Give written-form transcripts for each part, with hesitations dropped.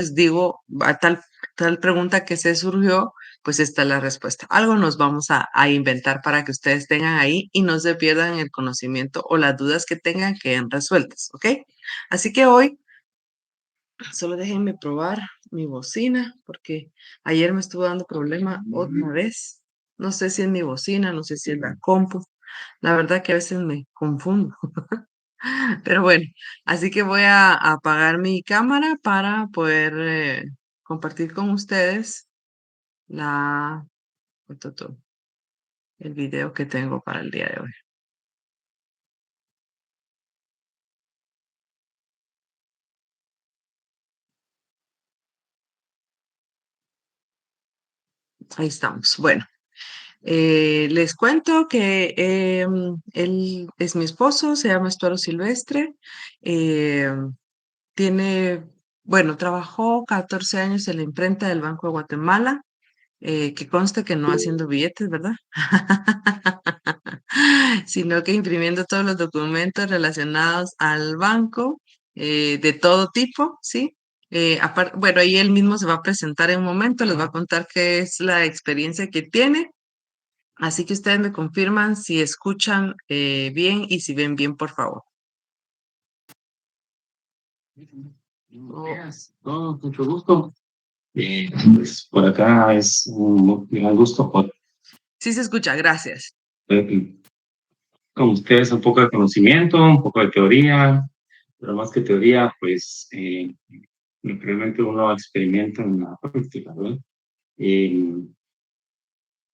les digo, a tal pregunta que se surgió, pues está la respuesta. Algo nos vamos a inventar para que ustedes tengan ahí y no se pierdan el conocimiento o las dudas que tengan queden resueltas, ¿ok? Así que hoy solo déjenme probar mi bocina porque ayer me estuvo dando problema otra vez. No sé si es mi bocina, no sé si es la compu. La verdad que a veces me confundo. Pero bueno, así que voy a apagar mi cámara para poder compartir con ustedes la, el video que tengo para el día de hoy. Ahí estamos. Bueno, les cuento que él es mi esposo, se llama Estuardo Silvestre. Tiene, bueno, trabajó 14 años en la imprenta del Banco de Guatemala, que conste que no haciendo billetes, ¿verdad? Sino que imprimiendo todos los documentos relacionados al banco, de todo tipo, ¿sí? Bueno, ahí él mismo se va a presentar en un momento, les va a contar qué es la experiencia que tiene. Así que ustedes me confirman si escuchan bien y si ven bien, por favor. Buenos días, todos, mucho gusto. Pues por acá es un gran gusto poder Sí se escucha, gracias. con ustedes un poco de conocimiento, un poco de teoría, pero más que teoría, pues realmente uno experimenta en la práctica, ¿verdad? Eh,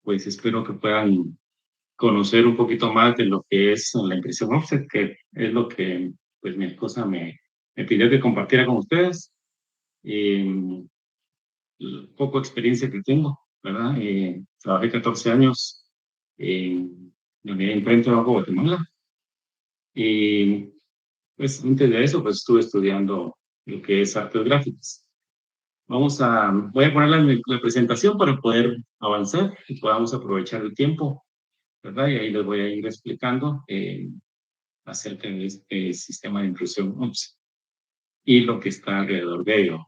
pues espero que puedan conocer un poquito más de lo que es la impresión offset, que es lo que pues mi esposa me pidió que compartiera con ustedes. Eh, Poco experiencia que tengo, ¿verdad? Trabajé 14 años en la unidad de imprenta de Bajo Guatemala y pues antes de eso pues estuve estudiando lo que es artes gráficas. Voy a poner la presentación para poder avanzar y podamos aprovechar el tiempo, ¿verdad? Y ahí les voy a ir explicando acerca de este sistema de intrusión OPS y lo que está alrededor de ello.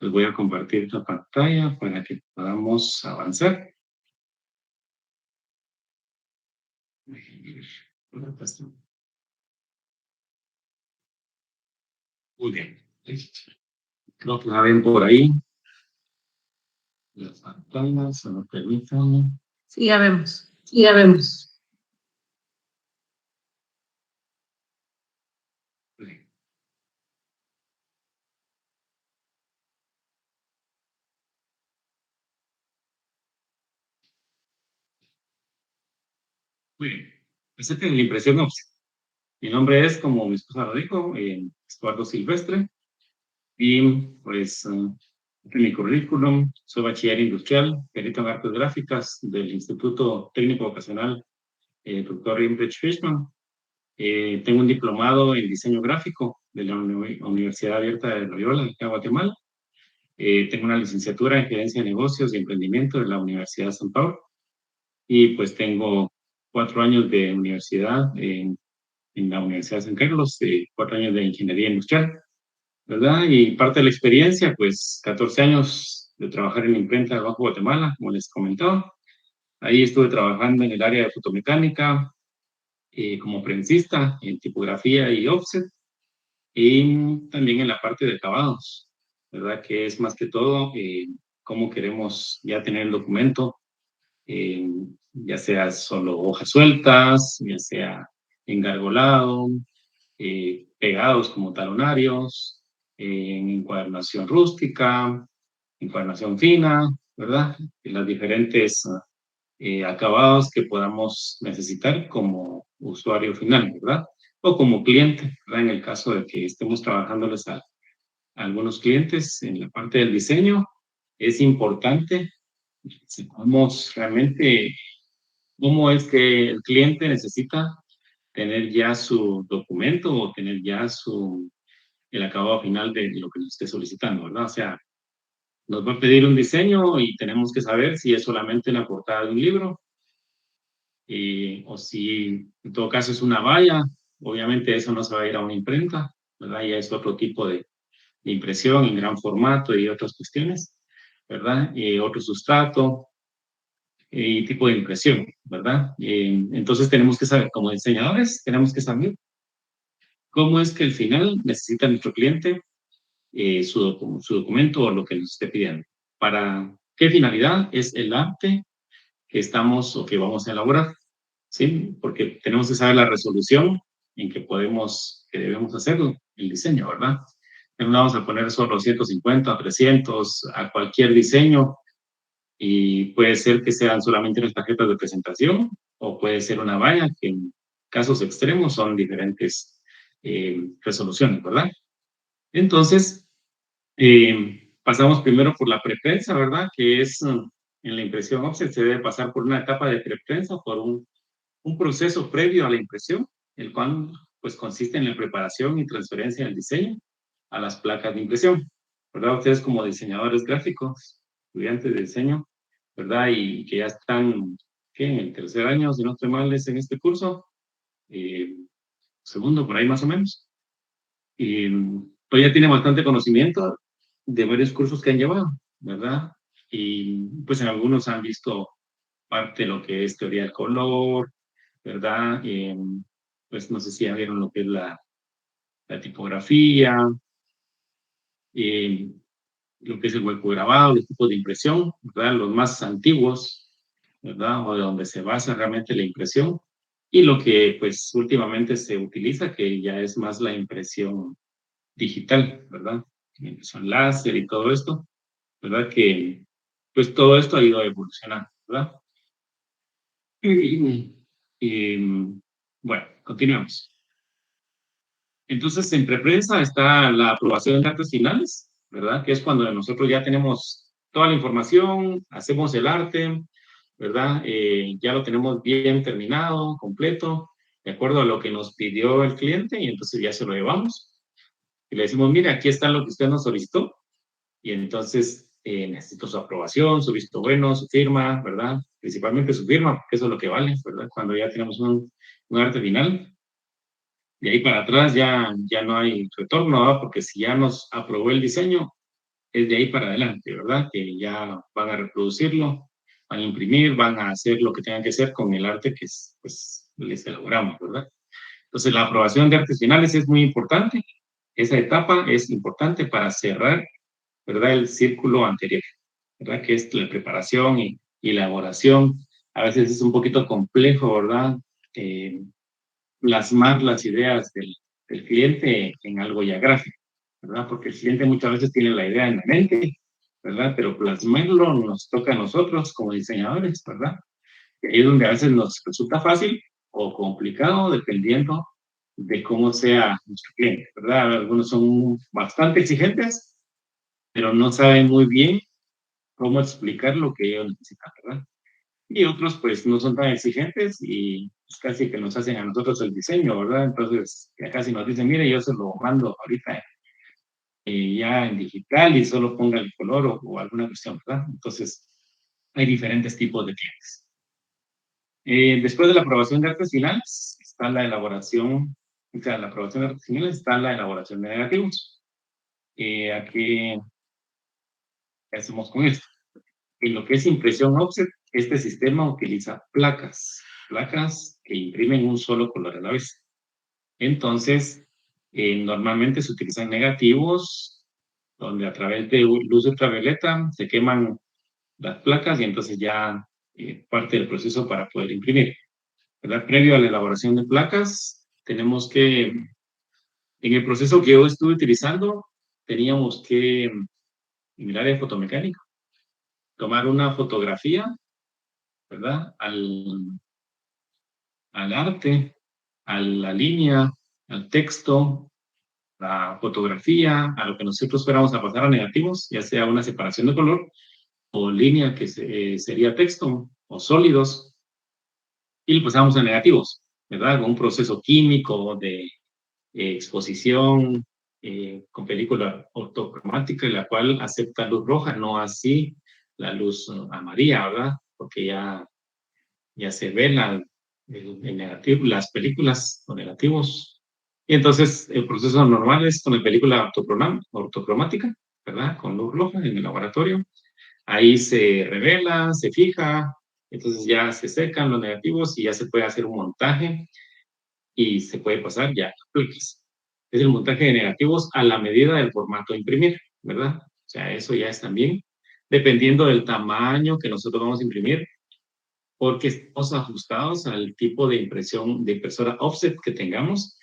Les voy a compartir la pantalla para que podamos avanzar. Muy bien. Creo que la ven por ahí. Las pantallas, se nos permitan. Sí, ya vemos. Ya vemos. Muy bien. Acerca de la impresión óptica. Mi nombre es, como mi esposa lo dijo, Estuardo Silvestre. Y pues, en mi currículum, soy bachiller industrial, perito en artes gráficas del Instituto Técnico Vocacional Dr. Imrich Fishman. Tengo un diplomado en diseño gráfico de la Universidad Abierta de Loyola, de Guatemala. Tengo una licenciatura en gerencia de negocios y emprendimiento de la Universidad de San Pablo. Y pues tengo 4 años de universidad en la Universidad de San Carlos, 4 años de ingeniería industrial, ¿verdad? Y parte de la experiencia, pues 14 años de trabajar en la imprenta de Bajo Guatemala, como les comentaba. Ahí estuve trabajando en el área de fotomecánica, como prensista en tipografía y offset, y también en la parte de acabados, ¿verdad? Que es más que todo cómo queremos ya tener el documento, eh, ya sea solo hojas sueltas, ya sea engargolado, pegados como talonarios, en encuadernación rústica, encuadernación fina, ¿verdad? Y las diferentes acabados que podamos necesitar como usuario final, ¿verdad? O como cliente, ¿verdad? En el caso de que estemos trabajándoles a algunos clientes en la parte del diseño, es importante que sepamos realmente cómo es que el cliente necesita tener ya su documento o tener ya el acabado final de lo que nos esté solicitando, ¿verdad? O sea, nos va a pedir un diseño y tenemos que saber si es solamente una portada de un libro o si en todo caso es una valla. Obviamente eso no se va a ir a una imprenta, ¿verdad? Ya es otro tipo impresión en gran formato y otras cuestiones, ¿verdad? Otro sustrato y tipo de impresión, ¿verdad? Entonces tenemos que saber, como diseñadores, tenemos que saber cómo es que al final necesita nuestro cliente su documento o lo que nos esté pidiendo. ¿Para qué finalidad es el arte que estamos o que vamos a elaborar? ¿Sí? Porque tenemos que saber la resolución en que debemos hacerlo, el diseño, ¿verdad? No vamos a poner solo 150, 300 a cualquier diseño y puede ser que sean solamente unas tarjetas de presentación o puede ser una valla que en casos extremos son diferentes resoluciones, ¿verdad? Entonces, pasamos primero por la preprensa, ¿verdad? Que es en la impresión offset se debe pasar por una etapa de preprensa, por un proceso previo a la impresión, el cual pues consiste en la preparación y transferencia del diseño a las placas de impresión, ¿verdad? Ustedes como diseñadores gráficos, estudiantes de diseño, ¿verdad? Y que ya están, ¿qué? En el tercer año, si no estoy mal, es en este curso, eh, segundo, por ahí más o menos. Y pues ya tiene bastante conocimiento de varios cursos que han llevado, ¿verdad? Y pues en algunos han visto parte de lo que es teoría del color, ¿verdad? Pues no sé si ya vieron lo que es la tipografía, eh, lo que es el hueco grabado, los tipos de impresión, ¿verdad? Los más antiguos, ¿verdad? O de donde se basa realmente la impresión. Y lo que pues últimamente se utiliza, que ya es más la impresión digital, ¿verdad? Impresión láser y todo esto, ¿verdad? Que pues todo esto ha ido evolucionando, ¿verdad? Y, bueno, continuamos. Entonces, en preprensa está la aprobación de artes finales, ¿verdad? Que es cuando nosotros ya tenemos toda la información, hacemos el arte, ¿verdad? Ya lo tenemos bien terminado, completo, de acuerdo a lo que nos pidió el cliente, y entonces ya se lo llevamos. Y le decimos, mire, aquí está lo que usted nos solicitó, y entonces necesito su aprobación, su visto bueno, su firma, ¿verdad? Principalmente su firma, porque eso es lo que vale, ¿verdad? Cuando ya tenemos un arte final. De ahí para atrás ya no hay retorno, ¿verdad? Porque si ya nos aprobó el diseño, es de ahí para adelante, ¿verdad? Que ya van a reproducirlo, van a imprimir, van a hacer lo que tengan que hacer con el arte que pues, les elaboramos, ¿verdad? Entonces, la aprobación de artes finales es muy importante. Esa etapa es importante para cerrar, ¿verdad? El círculo anterior, ¿verdad? Que es la preparación y elaboración. A veces es un poquito complejo, ¿verdad? Eh, plasmar las ideas del cliente en algo ya gráfico, ¿verdad? Porque el cliente muchas veces tiene la idea en la mente, ¿verdad? Pero plasmarlo nos toca a nosotros como diseñadores, ¿verdad? Y ahí es donde a veces nos resulta fácil o complicado dependiendo de cómo sea nuestro cliente, ¿verdad? Algunos son bastante exigentes, pero no saben muy bien cómo explicar lo que ellos necesitan, ¿verdad? Y otros pues no son tan exigentes y pues, casi que nos hacen a nosotros el diseño, ¿verdad? Entonces ya casi nos dicen, mire, yo se lo mando ahorita ya en digital y solo ponga el color o alguna cuestión, ¿verdad? Entonces hay diferentes tipos de clientes. Después de la aprobación de artes finales está la elaboración, o sea, la aprobación de artes finales está la elaboración de negativos. Aquí, ¿qué hacemos con esto? En lo que es impresión offset, este sistema utiliza placas que imprimen un solo color a la vez. Entonces, normalmente se utilizan negativos donde a través de luz ultravioleta se queman las placas y entonces ya parte del proceso para poder imprimir, ¿verdad? Previo a la elaboración de placas, tenemos que, en el proceso que yo estuve utilizando, teníamos que, en el área de fotomecánica, tomar una fotografía, ¿verdad? Al arte, a la línea, al texto, la fotografía, a lo que nosotros fuéramos a pasar a negativos, ya sea una separación de color o línea que sería texto o sólidos, y lo pasamos a negativos, ¿verdad? Con un proceso químico de exposición con película ortocromática, en la cual acepta luz roja, no así la luz amarilla, ¿verdad? Porque ya se ve el negativo, las películas con negativos Y entonces el proceso normal es con la película ortocromática, ¿verdad? Con luz roja en el laboratorio. Ahí se revela, se fija, entonces ya se secan los negativos y ya se puede hacer un montaje y se puede pasar ya a placas. Es el montaje de negativos a la medida del formato a imprimir, ¿verdad? O sea, eso ya es también dependiendo del tamaño que nosotros vamos a imprimir, porque estamos ajustados al tipo de impresión de impresora offset que tengamos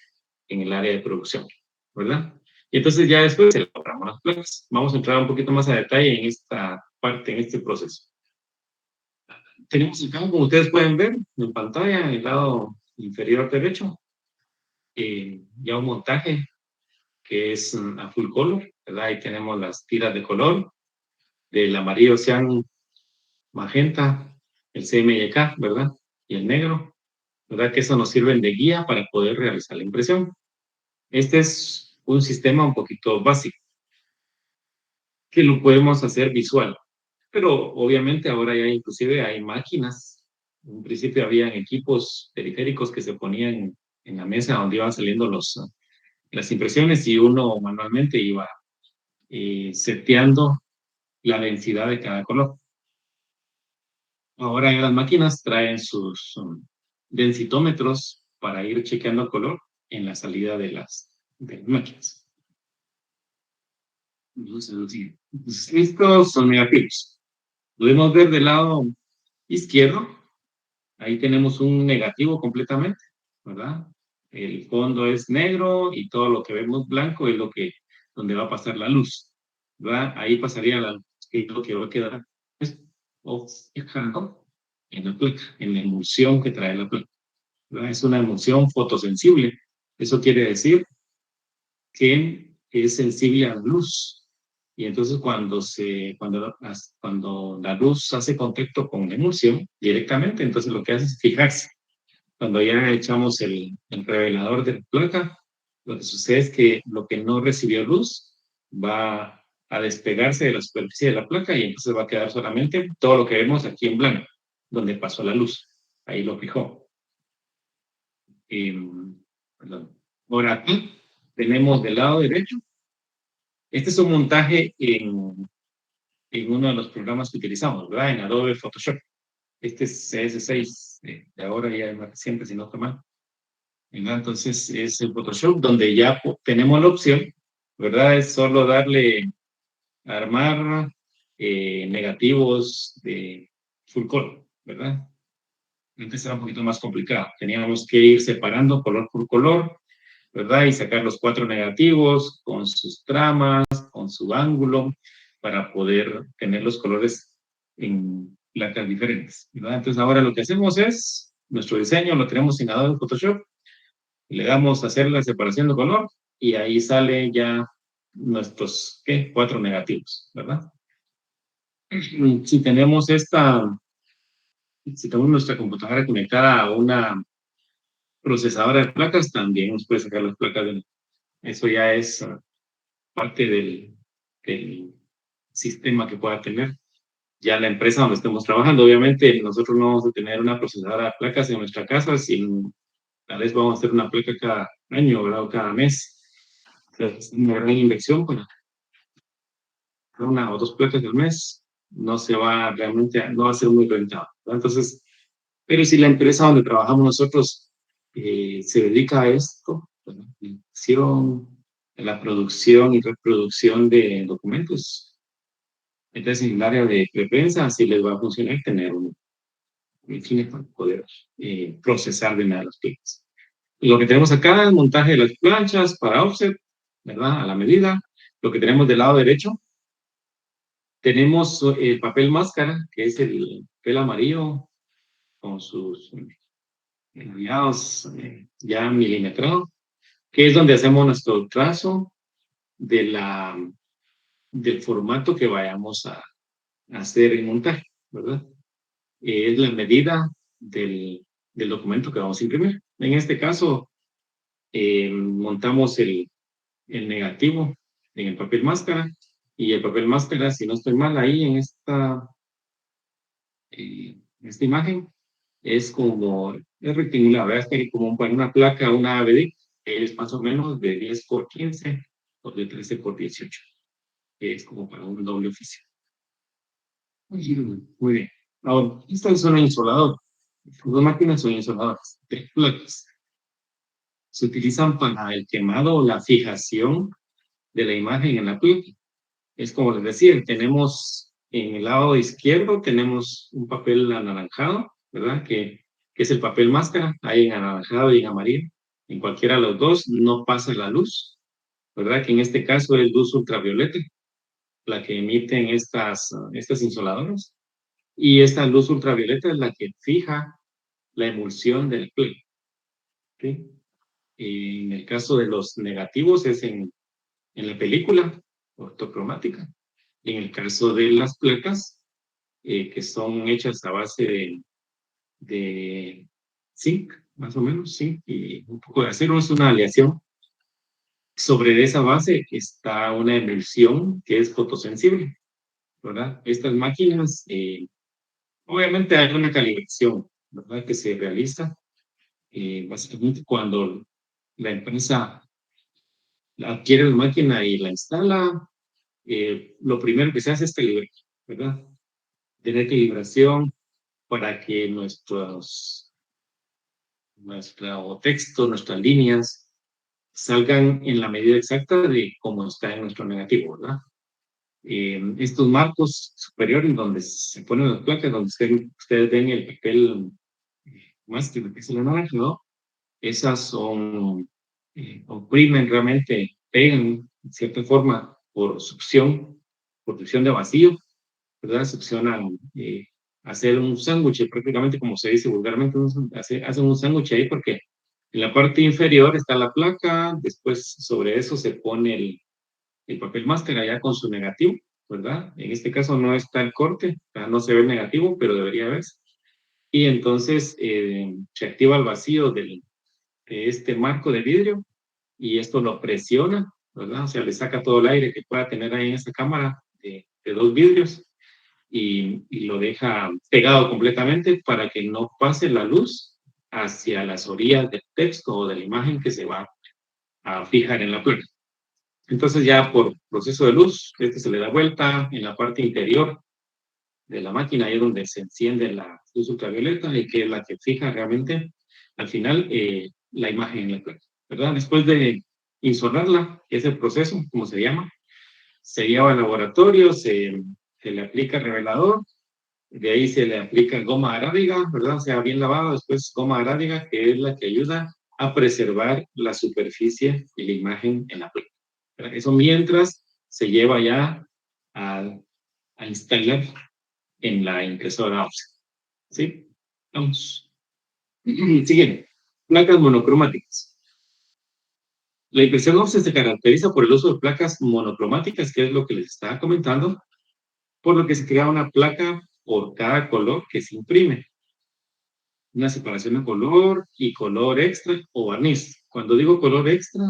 en el área de producción, ¿verdad? Y entonces ya después elaboramos las placas. Vamos a entrar un poquito más a detalle en esta parte, en este proceso. Tenemos acá, como ustedes pueden ver en pantalla, en el lado inferior derecho, ya un montaje que es a full color, ¿verdad? Ahí tenemos las tiras de color, del amarillo cian magenta, el CMYK, ¿verdad? Y el negro, ¿verdad? Que eso nos sirven de guía para poder realizar la impresión. Este es un sistema un poquito básico, que lo podemos hacer visual, pero obviamente ahora ya inclusive hay máquinas. En principio habían equipos periféricos que se ponían en la mesa donde iban saliendo las impresiones y uno manualmente iba seteando la densidad de cada color. Ahora ya las máquinas traen sus densitómetros para ir chequeando el color en la salida de las máquinas. Entonces, estos son negativos. Podemos ver del lado izquierdo, ahí tenemos un negativo completamente, ¿verdad? El fondo es negro y todo lo que vemos blanco es donde va a pasar la luz, ¿verdad? Ahí pasaría la luz, que es lo que va a quedar fijado en la placa, en la emulsión que trae la placa, ¿verdad? Es una emulsión fotosensible. Eso quiere decir que es sensible a la luz. Y entonces cuando la luz hace contacto con la emulsión directamente, entonces lo que hace es fijarse. Cuando ya echamos el revelador de la placa, lo que sucede es que lo que no recibió luz va a despegarse de la superficie de la placa y entonces va a quedar solamente todo lo que vemos aquí en blanco, donde pasó la luz. Ahí lo fijó. Perdón. Ahora aquí tenemos del lado derecho. Este es un montaje en uno de los programas que utilizamos, ¿verdad? En Adobe Photoshop. Este es CS6, de ahora ya es más reciente, si no estoy mal. ¿Verdad? Entonces es el Photoshop donde ya tenemos la opción, ¿verdad? Es solo darle a armar negativos de full color, ¿verdad? Antes era un poquito más complicado. Teníamos que ir separando color por color, ¿verdad? Y sacar los 4 negativos con sus tramas, con su ángulo, para poder tener los colores en placas diferentes, ¿verdad? Entonces ahora lo que hacemos es, nuestro diseño lo tenemos en Adobe Photoshop, le damos a hacer la separación de color y ahí sale ya nuestros, ¿qué? 4 negativos, ¿verdad? Si tenemos si tenemos nuestra computadora conectada a una procesadora de placas, también nos puede sacar las placas eso ya es parte del sistema que pueda tener ya la empresa donde estemos trabajando. Obviamente, nosotros no vamos a tener una procesadora de placas en nuestra casa, sino tal vez vamos a hacer una placa cada año, ¿verdad? O cada mes. Es una gran inversión, pues, una o dos placas al mes, no se va realmente, no va a ser muy rentable, ¿verdad? Entonces, pero si la empresa donde trabajamos nosotros se dedica a esto, ¿verdad? La producción y reproducción de documentos, entonces en el área de prensa así les va a funcionar tener un máquina para poder procesar de nada las placas. Lo que tenemos acá es el montaje de las planchas para offset, ¿verdad? A la medida. Lo que tenemos del lado derecho, tenemos el papel máscara, que es el papel amarillo con sus enviados ya milimetrados, que es donde hacemos nuestro trazo del formato que vayamos a hacer en montaje, ¿verdad? Es la medida del documento que vamos a imprimir. En este caso, montamos el negativo en el papel máscara y el papel máscara, si no estoy mal, ahí en esta imagen, es rectangular, ¿verdad? Es como para una placa, una ABD, es más o menos de 10 por 15 o de 13 por 18, que es como para un doble oficio. Muy bien. Ahora, esta es una insoladora. Las dos máquinas son insoladoras de placas. Se utilizan para el quemado o la fijación de la imagen en la placa. Es como les decía, tenemos en el lado izquierdo, tenemos un papel anaranjado, ¿verdad? Que es el papel máscara, hay en anaranjado y en amarillo. En cualquiera de los dos no pasa la luz, ¿verdad? Que en este caso es luz ultravioleta, la que emiten estas insoladoras. Y esta luz ultravioleta es la que fija la emulsión del play. ¿Okay? En el caso de los negativos es en la película ortocromática. En el caso de las placas, que son hechas a base de zinc, más o menos, zinc y un poco de acero, es una aleación. Sobre esa base está una emulsión que es fotosensible, ¿verdad? Estas máquinas, obviamente hay una calibración, ¿verdad? Que se realiza básicamente cuando la empresa adquiere la máquina y la instala, lo primero que se hace es calibrar, ¿verdad? Tener calibración para que nuestro texto, nuestras líneas, salgan en la medida exacta de cómo está en nuestro negativo, ¿verdad? Estos marcos superiores donde se ponen las placas, donde ustedes ven el papel más que es el anaranjado, esas son, oprimen realmente, pegan de cierta forma por succión de vacío, ¿verdad? Succionan, hacer un sándwich, prácticamente como se dice vulgarmente, hacen un sándwich ahí porque en la parte inferior está la placa, después sobre eso se pone el papel máscara ya con su negativo, ¿verdad? En este caso no está el corte, no se ve el negativo, pero debería verse. Y entonces se activa el vacío de este marco de vidrio y esto lo presiona, ¿verdad? O sea, le saca todo el aire que pueda tener ahí en esa cámara de dos vidrios y lo deja pegado completamente para que no pase la luz hacia las orillas del texto o de la imagen que se va a fijar en la placa. Entonces ya por proceso de luz, este se le da vuelta en la parte interior de la máquina, ahí es donde se enciende la luz ultravioleta y que es la que fija realmente al final la imagen en la placa, ¿verdad? Después de insolarla, que es el proceso, como se llama, se lleva al laboratorio, se le aplica revelador, de ahí se le aplica goma arábiga, ¿verdad? O sea, bien lavado, después goma arábiga, que es la que ayuda a preservar la superficie y la imagen en la placa. Eso mientras se lleva ya a, a instalar en la impresora offset. ¿Sí? Vamos. Siguiente. Placas monocromáticas. La impresión offset se caracteriza por el uso de placas monocromáticas, que es lo que les estaba comentando, por lo que se crea una placa por cada color que se imprime. Una separación de color y color extra o barniz. Cuando digo color extra,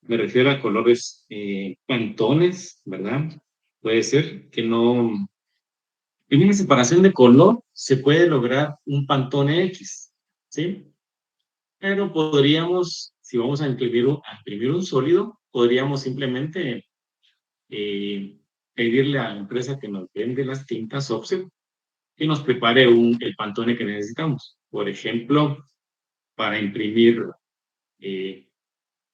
me refiero a colores pantones, ¿verdad? Puede ser que no. En una separación de color se puede lograr un pantone X, ¿sí? Pero podríamos, si vamos a imprimir un sólido, podríamos simplemente pedirle a la empresa que nos vende las tintas offset que nos prepare el pantone que necesitamos. Por ejemplo, para imprimir, ¿qué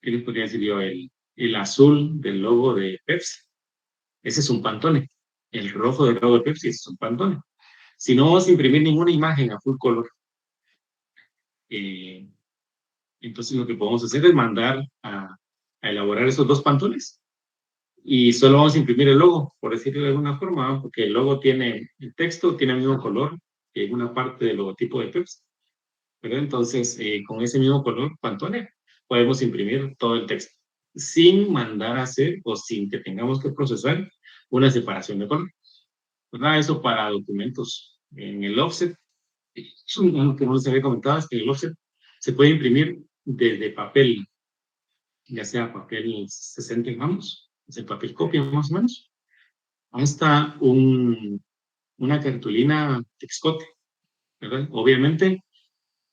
les podría decir yo? El azul del logo de Pepsi. Ese es un pantone. El rojo del logo de Pepsi es un pantone. Si no vamos a imprimir ninguna imagen a full color, eh, entonces lo que podemos hacer es mandar a elaborar esos dos pantones y solo vamos a imprimir el logo, por decirlo de alguna forma, porque el logo tiene, el texto tiene el mismo color que una parte del logotipo de Pepsi. ¿Verdad? Entonces, con ese mismo color, Pantone, podemos imprimir todo el texto sin mandar a hacer o sin que tengamos que procesar una separación de color. ¿Verdad? Eso para documentos en el offset. Lo que no les había comentado es que el offset se puede imprimir desde papel, ya sea papel 60 gramos, es el papel copia más o menos, hasta una cartulina texcote, ¿verdad? Obviamente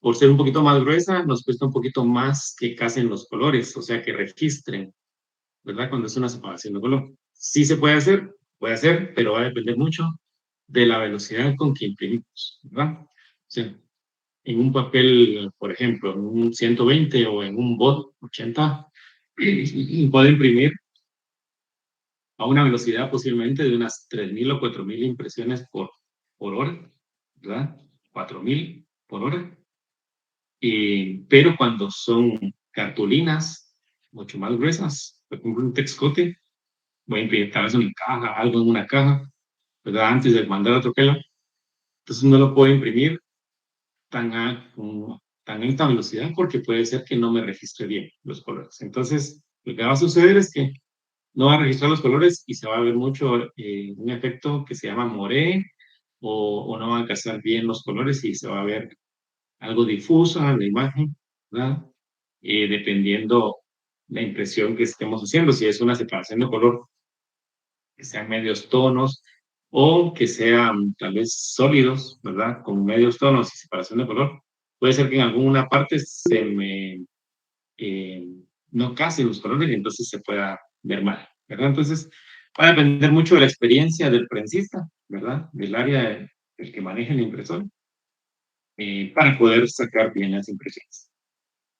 por ser un poquito más gruesa, nos cuesta un poquito más que casen los colores, o sea, que registren, ¿verdad? Cuando es una separación de color. Sí se puede hacer, pero va a depender mucho de la velocidad con que imprimimos, ¿verdad? O sea, en un papel, por ejemplo, en un 120 o en un bot 80, puede imprimir a una velocidad posiblemente de unas 3.000 o 4.000 impresiones por hora, ¿verdad? 4.000 por hora. Pero cuando son cartulinas mucho más gruesas, por ejemplo, un texcote, voy a imprimir tal vez una caja, algo en una caja, ¿verdad? Antes de mandar a troquela. Entonces no lo puedo imprimir tan alta velocidad porque puede ser que no me registre bien los colores. Entonces, lo que va a suceder es que no va a registrar los colores y se va a ver mucho un efecto que se llama moré o no va a cazar bien los colores y se va a ver algo difusa la imagen, ¿verdad? Dependiendo la impresión que estemos haciendo, si es una separación de color, que sean medios tonos o que sean tal vez sólidos, ¿verdad? Con medios tonos y separación de color. Puede ser que en alguna parte eh, no casen los colores y entonces se pueda ver mal, ¿verdad? Entonces, va a depender mucho de la experiencia del prensista, ¿verdad? Del área del que maneja la impresora, para poder sacar bien las impresiones.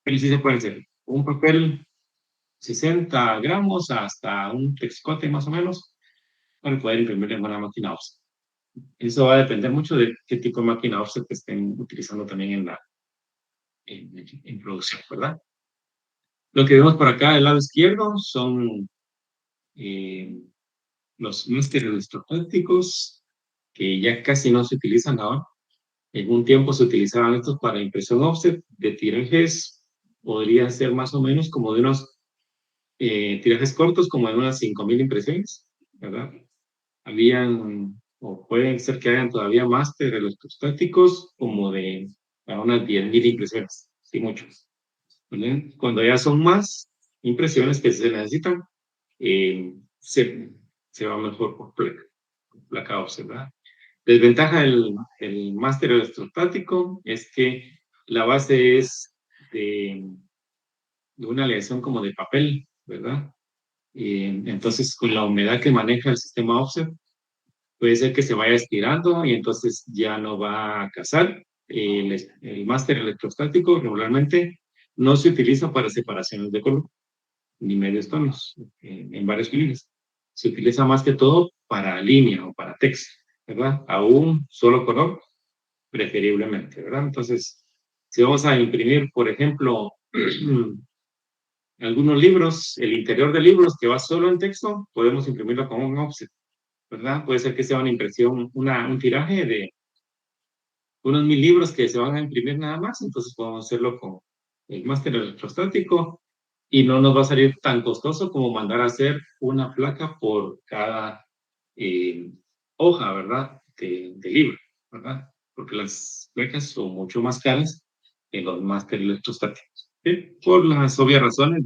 Pero sí se puede hacer un papel 60 gramos hasta un texcote más o menos para poder imprimir en una máquina offset. Eso va a depender mucho de qué tipo de máquina offset que estén utilizando también en producción, ¿verdad? Lo que vemos por acá del lado izquierdo son eh, los másteres electrofóticos que ya casi no se utilizan ahora. En un tiempo se utilizaban estos para impresión offset de tirajes, podría ser más o menos como de unos tirajes cortos, como de unas 5.000 impresiones, ¿verdad? Habían, o pueden ser que hayan todavía máster electrostáticos como de para unas 10.000 impresiones, sí, muchos. ¿Verdad? Cuando ya son más impresiones que se necesitan, eh, se, se va mejor por placa offset, ¿verdad? Desventaja del máster electrostático es que la base es de una aleación como de papel, ¿verdad? Entonces, con la humedad que maneja el sistema offset, puede ser que se vaya estirando y entonces ya no va a cazar. El máster electrostático regularmente no se utiliza para separaciones de color ni medios tonos en varios líneas. Se utiliza más que todo para línea o para texto, ¿verdad? A un solo color, preferiblemente, ¿verdad? Entonces, si vamos a imprimir, por ejemplo, algunos libros, el interior de libros que va solo en texto, podemos imprimirlo con un offset, ¿verdad? Puede ser que sea una impresión, un tiraje de unos 1.000 libros que se van a imprimir nada más, entonces podemos hacerlo con el máster electrostático y no nos va a salir tan costoso como mandar a hacer una placa por cada eh, hoja, ¿verdad? De libro, ¿verdad? Porque las placas son mucho más caras que los máster electrostáticos, ¿sí? Por las obvias razones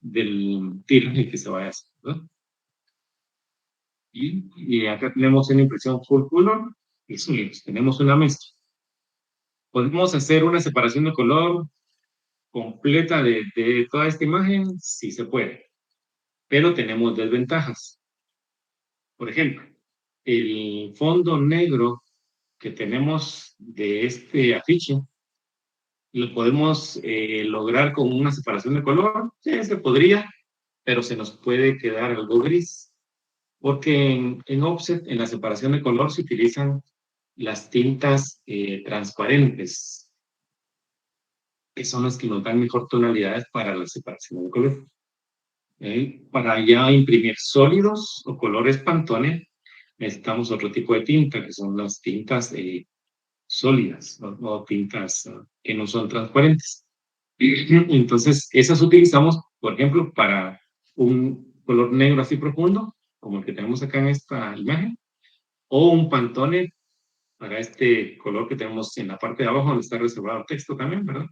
del tiraje que se vaya a hacer, ¿verdad? Y acá tenemos una impresión full color y sólidos. Tenemos una mezcla. ¿Podemos hacer una separación de color completa de toda esta imagen? Sí se puede, pero tenemos desventajas. Por ejemplo, el fondo negro que tenemos de este afiche, lo podemos lograr con una separación de color. Sí, se podría, pero se nos puede quedar algo gris, porque en offset, en la separación de color, se utilizan las tintas transparentes, que son las que nos dan mejor tonalidades para la separación de color. Para ya imprimir sólidos o colores Pantone, necesitamos otro tipo de tinta, que son las tintas sólidas o tintas que no son transparentes. Entonces, esas utilizamos, por ejemplo, para un color negro así profundo, como el que tenemos acá en esta imagen, o un Pantone para este color que tenemos en la parte de abajo, donde está reservado el texto también, ¿verdad?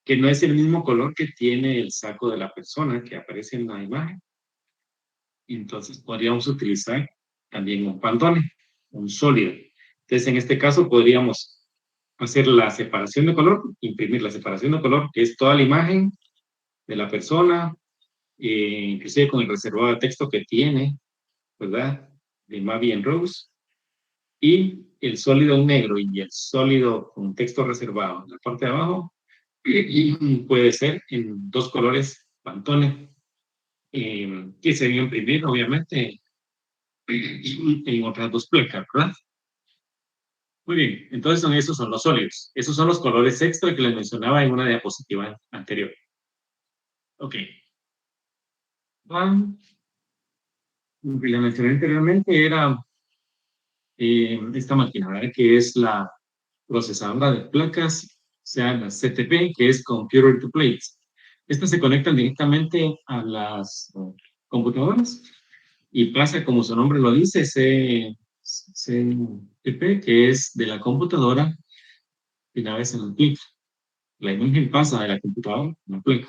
Que no es el mismo color que tiene el saco de la persona que aparece en la imagen. Entonces podríamos utilizar también un Pantone, un sólido. Entonces en este caso podríamos hacer la separación de color, imprimir la separación de color, que es toda la imagen de la persona, inclusive con el reservado de texto que tiene, ¿verdad? De Mavi en Rose, y el sólido en negro y el sólido con texto reservado en la parte de abajo, y puede ser en dos colores Pantone, que se deben imprimir, obviamente, en otras dos placas, ¿verdad? Muy bien, entonces esos son los sólidos. Esos son los colores extra que les mencionaba en una diapositiva anterior. Ok. Lo que les mencioné anteriormente era esta máquina, ¿verdad? Que es la procesadora de placas, o sea, la CTP, que es Computer to Plates. Estas se conectan directamente a las computadoras y pasa, como su nombre lo dice, CTP, que es de la computadora, y una vez en la placa. La imagen pasa de la computadora a la placa.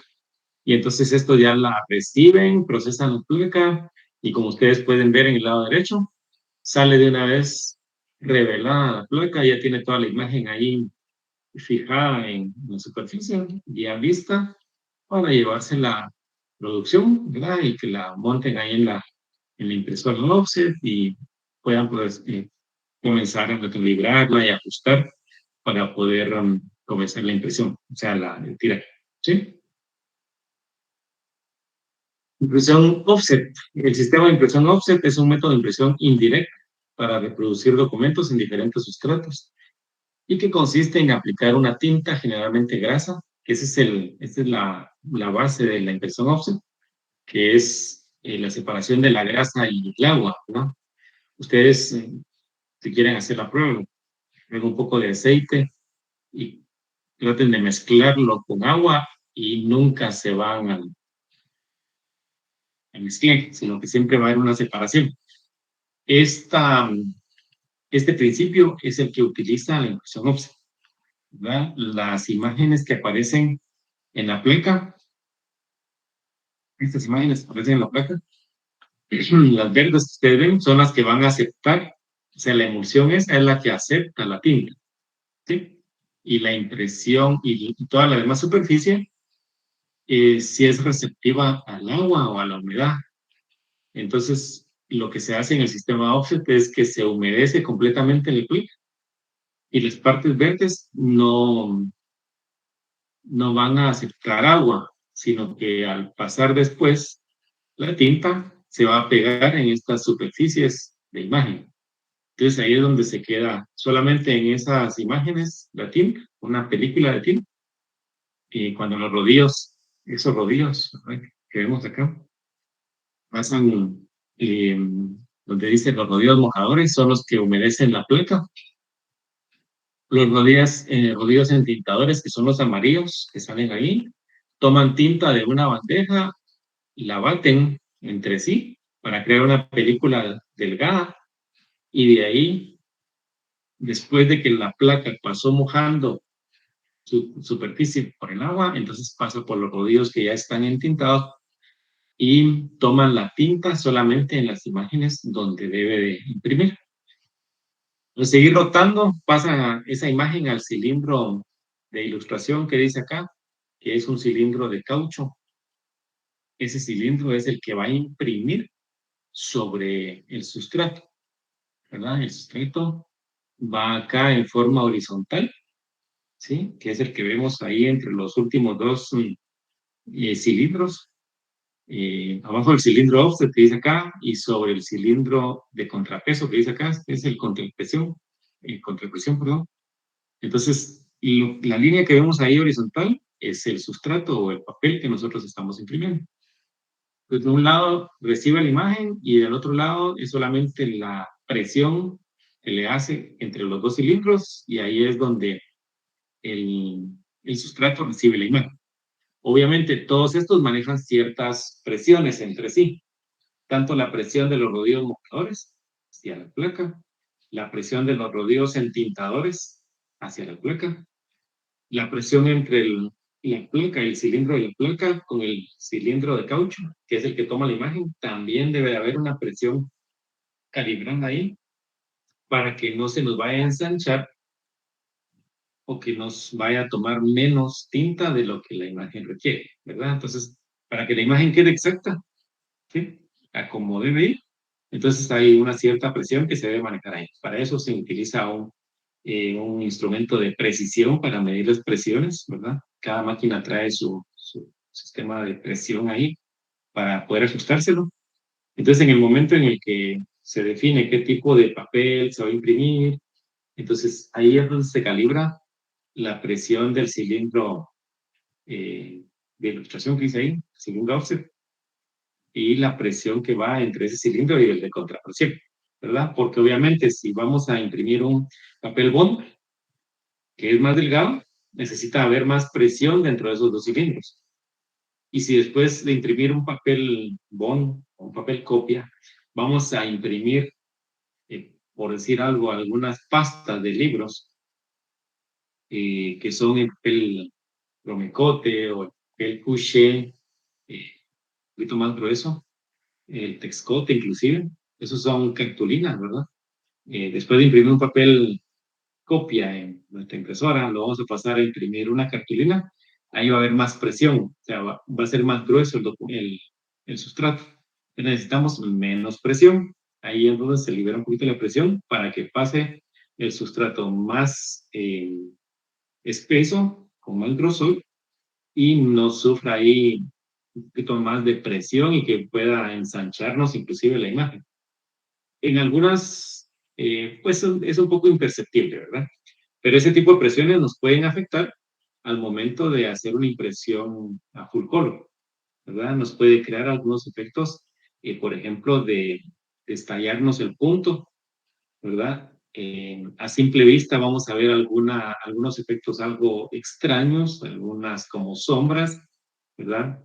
Y entonces esto ya la reciben, procesan la placa, y como ustedes pueden ver en el lado derecho, sale de una vez revelada la placa, ya tiene toda la imagen ahí fijada en la superficie, ya vista, para llevarse la producción, ¿verdad? Y que la monten ahí en la impresora offset y puedan pues, comenzar a recalibrarla y ajustar para poder comenzar la impresión, o sea, el tiraje, ¿sí? Impresión offset. El sistema de impresión offset es un método de impresión indirecta para reproducir documentos en diferentes sustratos y que consiste en aplicar una tinta generalmente grasa, que esa es la base de la impresión offset, que es la separación de la grasa y el agua, ¿no? Ustedes, si quieren hacer la prueba, ponen un poco de aceite y traten de mezclarlo con agua y nunca se van a mezclar, sino que siempre va a haber una separación. Esta, este principio es el que utiliza la impresión offset, ¿verdad? Las imágenes que aparecen en la placa, estas imágenes que aparecen en la placa, las verdes que ustedes ven son las que van a aceptar, o sea, la emulsión esa es la que acepta la tinta, ¿sí? Y la impresión y toda la demás superficie, si es receptiva al agua o a la humedad. Entonces, lo que se hace en el sistema offset es que se humedece completamente el clip y las partes verdes no van a aceptar agua, sino que al pasar después la tinta se va a pegar en estas superficies de imagen. Entonces ahí es donde se queda solamente en esas imágenes la tinta, una película de tinta, y cuando los rodillos, esos rodillos, ¿verdad?, que vemos acá, pasan donde dice los rodillos mojadores, son los que humedecen la placa. Los rodillos entintadores, que son los amarillos que salen ahí, toman tinta de una bandeja y la baten entre sí para crear una película delgada, y de ahí, después de que la placa pasó mojando su superficie por el agua, entonces pasa por los rodillos que ya están entintados y toman la tinta solamente en las imágenes donde debe de imprimir. Al seguir rotando, pasa esa imagen al cilindro de ilustración que dice acá, que es un cilindro de caucho. Ese cilindro es el que va a imprimir sobre el sustrato, ¿verdad? El sustrato va acá en forma horizontal, ¿sí? Que es el que vemos ahí entre los últimos dos cilindros. Abajo del cilindro offset que dice acá y sobre el cilindro de contrapeso que dice acá, es el contrapresión, perdón. Entonces, la línea que vemos ahí horizontal es el sustrato o el papel que nosotros estamos imprimiendo. Pues de un lado recibe la imagen y del otro lado es solamente la presión que le hace entre los dos cilindros y ahí es donde el sustrato recibe la imagen. Obviamente todos estos manejan ciertas presiones entre sí, tanto la presión de los rodillos mojadores hacia la placa, la presión de los rodillos entintadores hacia la placa, la presión entre la placa y el cilindro de la placa con el cilindro de caucho, que es el que toma la imagen, también debe haber una presión calibrada ahí para que no se nos vaya a ensanchar o que nos vaya a tomar menos tinta de lo que la imagen requiere, ¿verdad? Entonces, para que la imagen quede exacta, ¿sí? A como debe ir, entonces hay una cierta presión que se debe manejar ahí. Para eso se utiliza un instrumento de precisión para medir las presiones, ¿verdad? Cada máquina trae su sistema de presión ahí para poder ajustárselo. Entonces, en el momento en el que se define qué tipo de papel se va a imprimir, entonces ahí es donde se calibra la presión del cilindro de ilustración que dice ahí, cilindro offset, y la presión que va entre ese cilindro y el de contrapresión, ¿verdad? Porque obviamente si vamos a imprimir un papel bond que es más delgado, necesita haber más presión dentro de esos dos cilindros. Y si después de imprimir un papel bond o un papel copia, vamos a imprimir, por decir algo, algunas pastas de libros que son el papel bromecote o el papel couché, un poquito más grueso, el texcote inclusive, esos son cartulinas, ¿verdad? Después de imprimir un papel copia en nuestra impresora, lo vamos a pasar a imprimir una cartulina, ahí va a haber más presión, o sea, va a ser más grueso el sustrato. Necesitamos menos presión, ahí es donde se libera un poquito la presión para que pase el sustrato más espeso, con más grosor, y no sufra ahí un poquito más de presión y que pueda ensancharnos inclusive la imagen. En algunas, pues es un poco imperceptible, ¿verdad? Pero ese tipo de presiones nos pueden afectar al momento de hacer una impresión a full color, ¿verdad? Nos puede crear algunos efectos, por ejemplo, de estallarnos el punto, ¿verdad? A simple vista vamos a ver algunos efectos algo extraños, algunas como sombras, ¿verdad?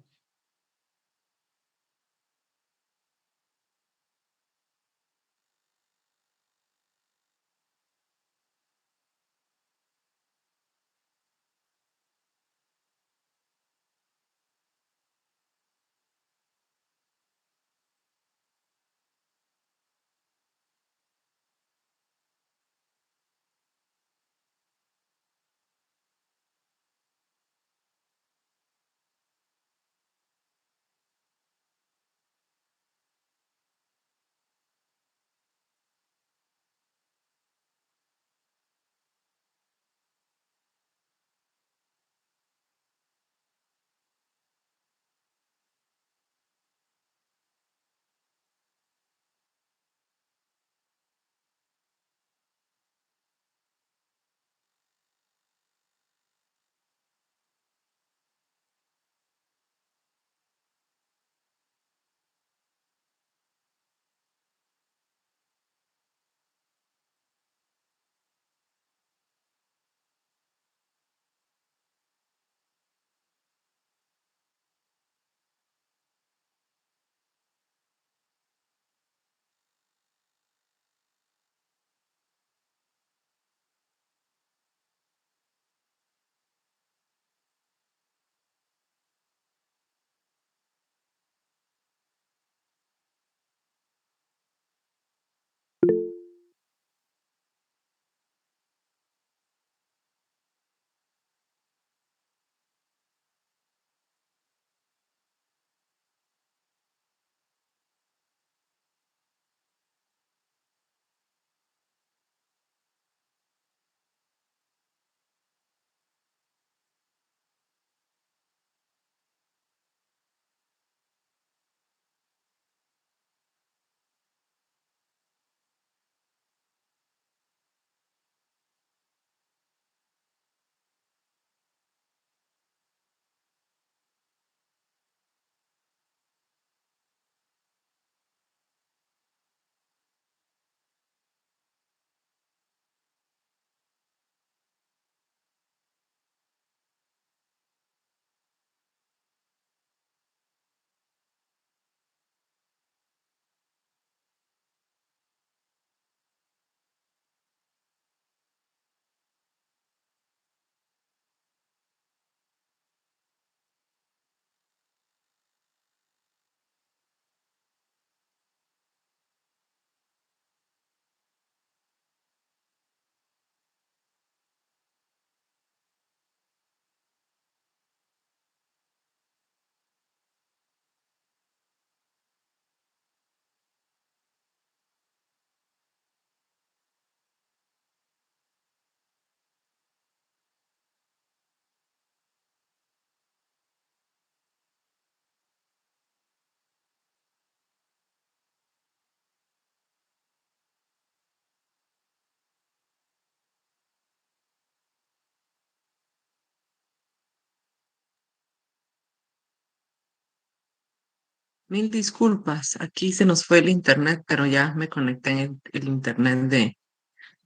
Mil disculpas, aquí se nos fue el internet, pero ya me conecté en el internet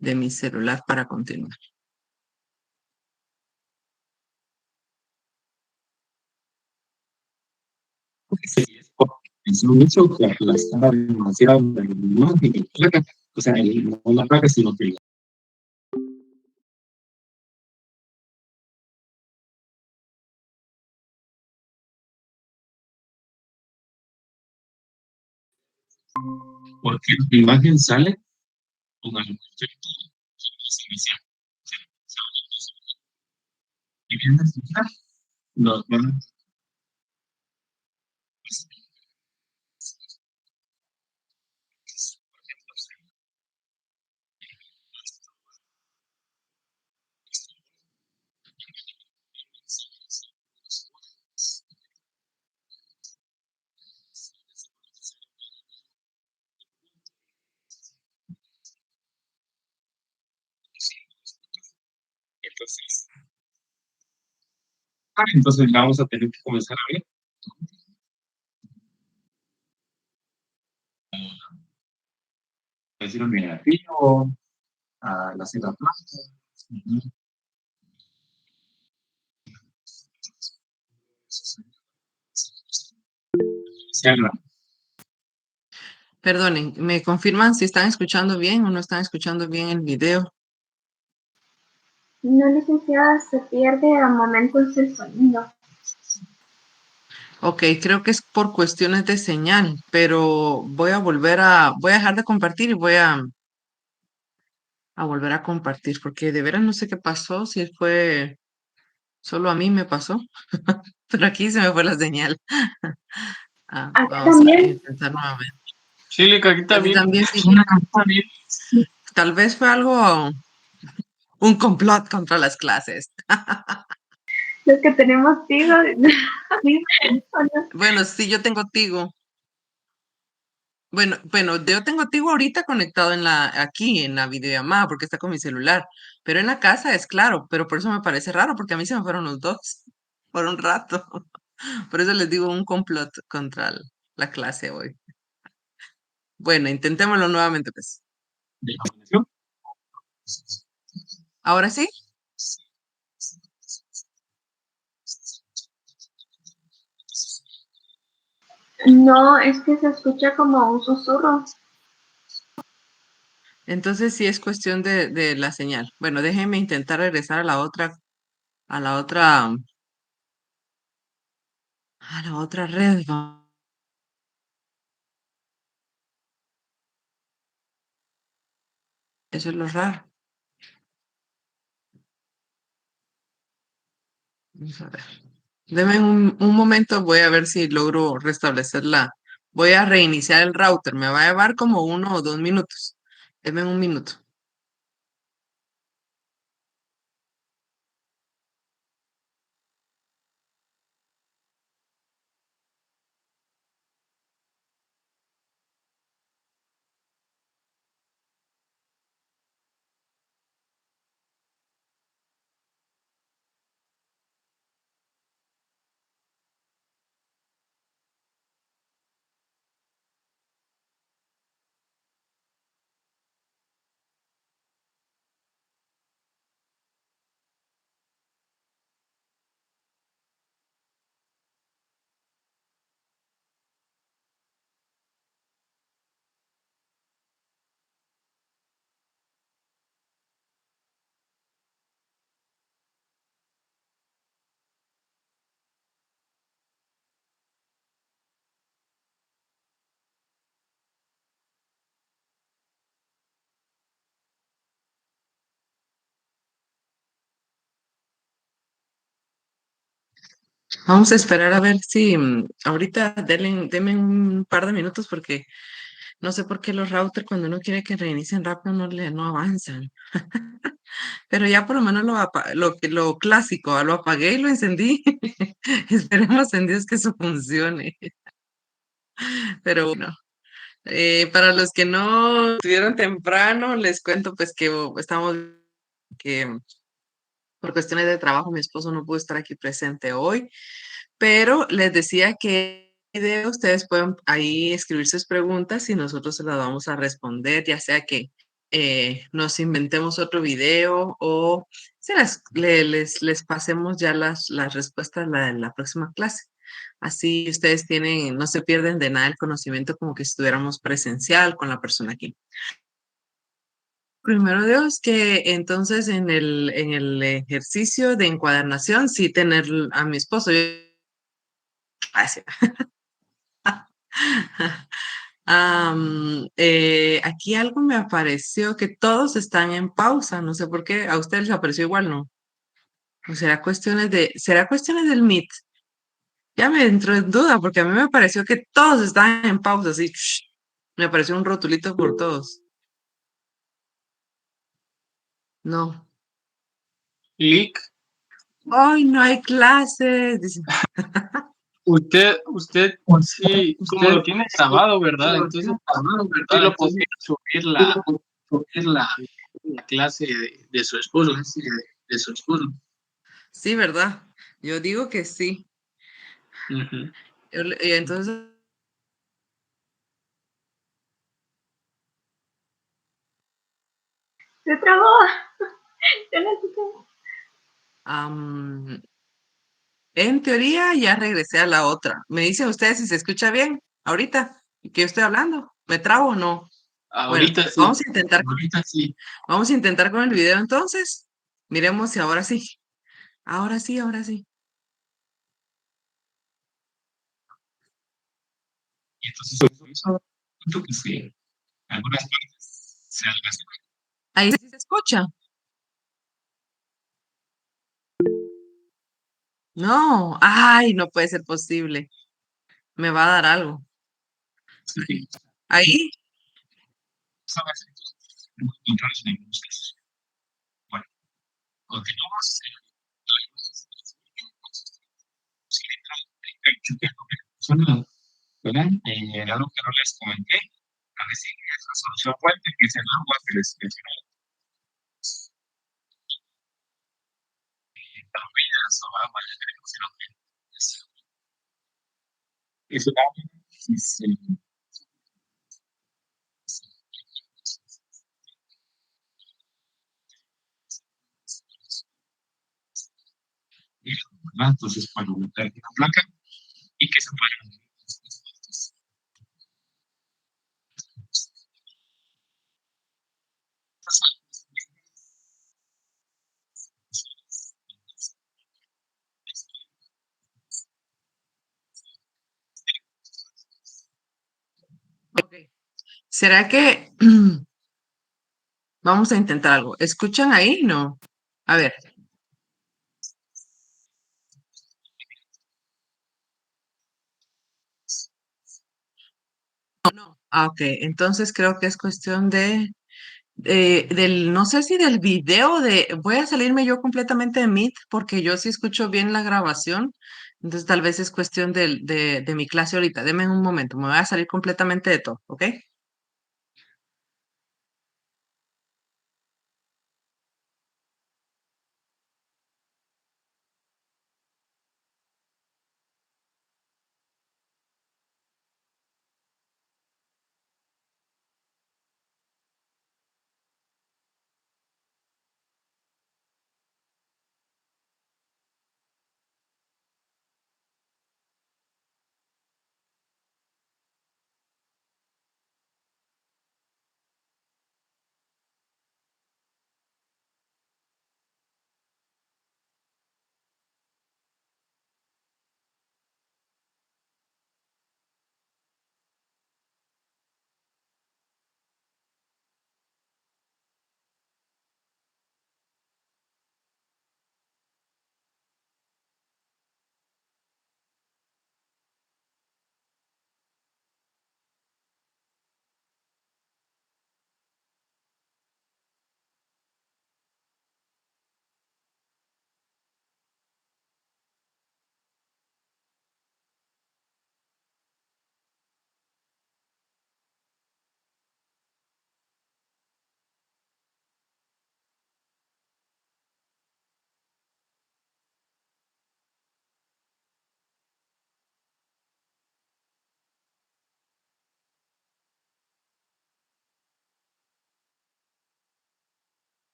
de mi celular para continuar. Sí, es un hecho que la estaba demasiado, no de placa, o sea, no la placa, sino que porque la imagen sale con algún efecto inicial. Y bien, nos van entonces, entonces vamos a tener que comenzar a ver, decir un negativo, a la cita plana. Perdonen, ¿me confirman si están escuchando bien o no están escuchando bien el video? No, licenciada, se pierde a momentos el sonido. Ok, creo que es por cuestiones de señal, pero voy a dejar de compartir y voy a volver a compartir, porque de veras no sé qué pasó, si fue solo a mí me pasó, pero aquí se me fue la señal. Acá Vamos a también. intentar nuevamente. Sí, le aquí A ti también. también, sí. También. Tal vez fue algo, un complot contra las clases. Los que tenemos Tigo. Bueno, sí, yo tengo Tigo. Bueno, yo tengo Tigo ahorita conectado aquí en la videollamada porque está con mi celular, pero en la casa es claro, pero por eso me parece raro porque a mí se me fueron los dos por un rato. Por eso les digo un complot contra la clase hoy. Bueno, intentémoslo nuevamente, pues. De imaginación. Ahora sí, No, es que se escucha como un susurro. entonces sí es cuestión de la señal. Bueno, déjenme intentar regresar a la otra, a la otra red. Eso es lo raro. Vamos a ver. Deme un momento, voy a ver si logro restablecerla. Voy a reiniciar el router. Me va a llevar como 1 o 2 minutos. Deme un minuto. Vamos a esperar a ver si ahorita denme un par de minutos porque no sé por qué los routers cuando uno quiere que reinicien rápido no avanzan. Pero ya por lo menos lo clásico, lo apagué y lo encendí. Esperemos en Dios que eso funcione. Pero bueno, para los que no estuvieron temprano, les cuento pues que estamos que por cuestiones de trabajo mi esposo no pudo estar aquí presente hoy, pero les decía que video, ustedes pueden ahí escribir sus preguntas y nosotros se las vamos a responder, ya sea que nos inventemos otro video o les pasemos ya las respuestas en la próxima clase. Así ustedes no se pierden de nada el conocimiento como que estuviéramos presencial con la persona aquí. Primero Dios, que entonces en el ejercicio de encuadernación, sí tener a mi esposo. Sí. Aquí algo me apareció que todos están en pausa, no sé por qué, a ustedes les apareció igual, ¿no? ¿O será cuestiones del Meet? Ya me entró en duda porque a mí me pareció que todos estaban en pausa, así, me apareció un rotulito por todos. No. Clic. Hoy no hay clases. Dice. Usted sí, como lo tiene grabado, ¿verdad? Entonces, sí lo podría subir la clase de su esposo. Sí, ¿verdad? Yo digo que sí. Ujú. Y entonces, Se trabó. Yo no sé qué. en teoría ya regresé a la otra. Me dicen ustedes si se escucha bien ahorita que yo estoy hablando. ¿Me trabo o no? Bueno, Ahorita sí. vamos a intentar. Vamos a intentar con el video entonces. Miremos si ahora sí. Ahora sí, ahora sí. Y entonces, eso, siento que sí, algunas partes se alcanzan. Ahí sí se escucha. No, ay, no puede ser posible. Me va a dar algo. Sí, Ahí, son acentos muy contrarios en algunos casos. Bueno, continuamos. Son, ¿verdad? Algo que no les comenté, la resina es la solución fuerte, que es el agua que les mencioné. Tablillas o agua, ya tenemos el nombre. Es el agua que se ¿verdad? Entonces, para aumentar la placa y que se vayan. ok. ¿Será que vamos a intentar algo? ¿Escuchan ahí? No. A ver. No. Ah, ok. Entonces creo que es cuestión no sé si del video voy a salirme yo completamente de Meet porque yo sí escucho bien la grabación. Entonces tal vez es cuestión de mi clase ahorita. Deme un momento. Me voy a salir completamente de todo, ¿ok?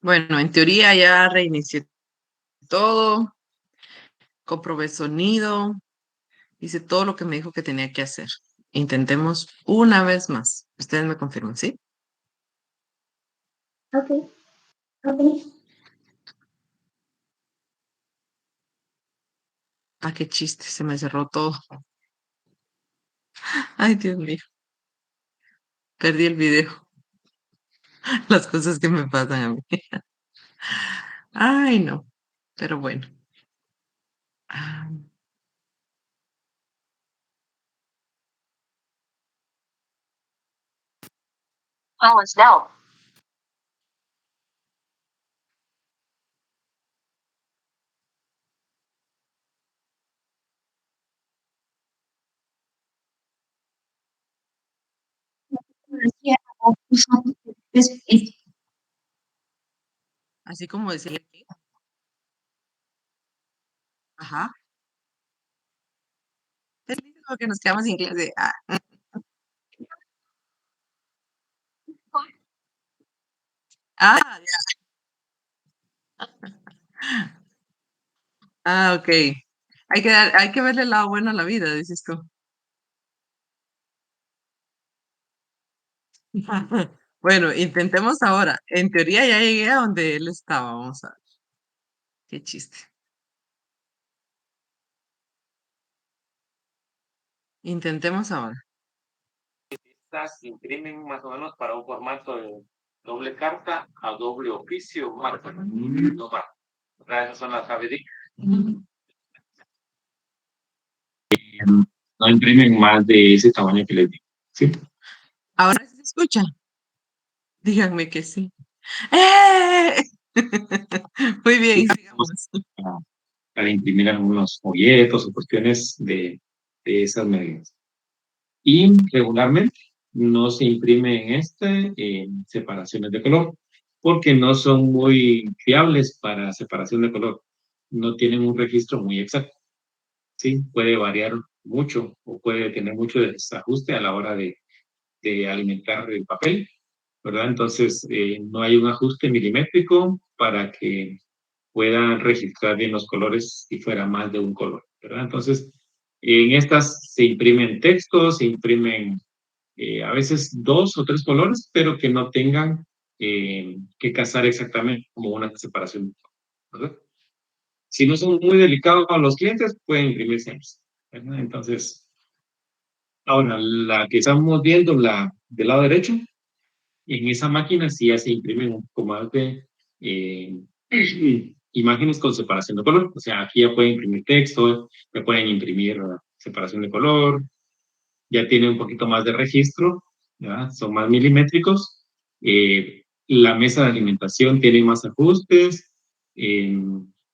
Bueno, en teoría ya reinicié todo, comprobé sonido, hice todo lo que me dijo que tenía que hacer. Intentemos una vez más. Ustedes me confirman, ¿sí? Ok. Ah, qué chiste, se me cerró todo. Ay, Dios mío, perdí el video. Las cosas que me pasan a mí. Ay, no, pero bueno. Ah, así como decía. Ajá. Es lo que nos quedamos sin clase. Ah, ok. Hay que verle el lado bueno a la vida, dices tú. Bueno, intentemos ahora. En teoría ya llegué a donde él estaba. Vamos a ver. Qué chiste. Intentemos ahora. Estas se imprimen más o menos para un formato de doble carta a doble oficio, marca. No más. Esas son las ABD. No imprimen más de ese tamaño que les digo. ¿Sí? Ahora sí se escucha. Díganme que sí. ¡Eh! Muy bien, sigamos. Para, para imprimir algunos folletos o cuestiones de esas medidas. Y regularmente no se imprime en separaciones de color, porque no son muy fiables para separación de color. No tienen un registro muy exacto. Sí, puede variar mucho o puede tener mucho desajuste a la hora de alimentar el papel, ¿verdad? Entonces, no hay un ajuste milimétrico para que puedan registrar bien los colores si fuera más de un color, ¿verdad? Entonces, en estas se imprimen textos, se imprimen a veces 2 o 3 colores, pero que no tengan que casar exactamente como una separación, ¿verdad? Si no son muy delicados a los clientes, pueden imprimirse ambos, ¿verdad? Entonces, ahora, la que estamos viendo, la del lado derecho, en esa máquina sí ya se imprimen un poco más de eh, imágenes con separación de color. O sea, aquí ya pueden imprimir texto, ya pueden imprimir separación de color, ya tiene un poquito más de registro, ¿ya? Son más milimétricos. La mesa de alimentación tiene más ajustes. eh,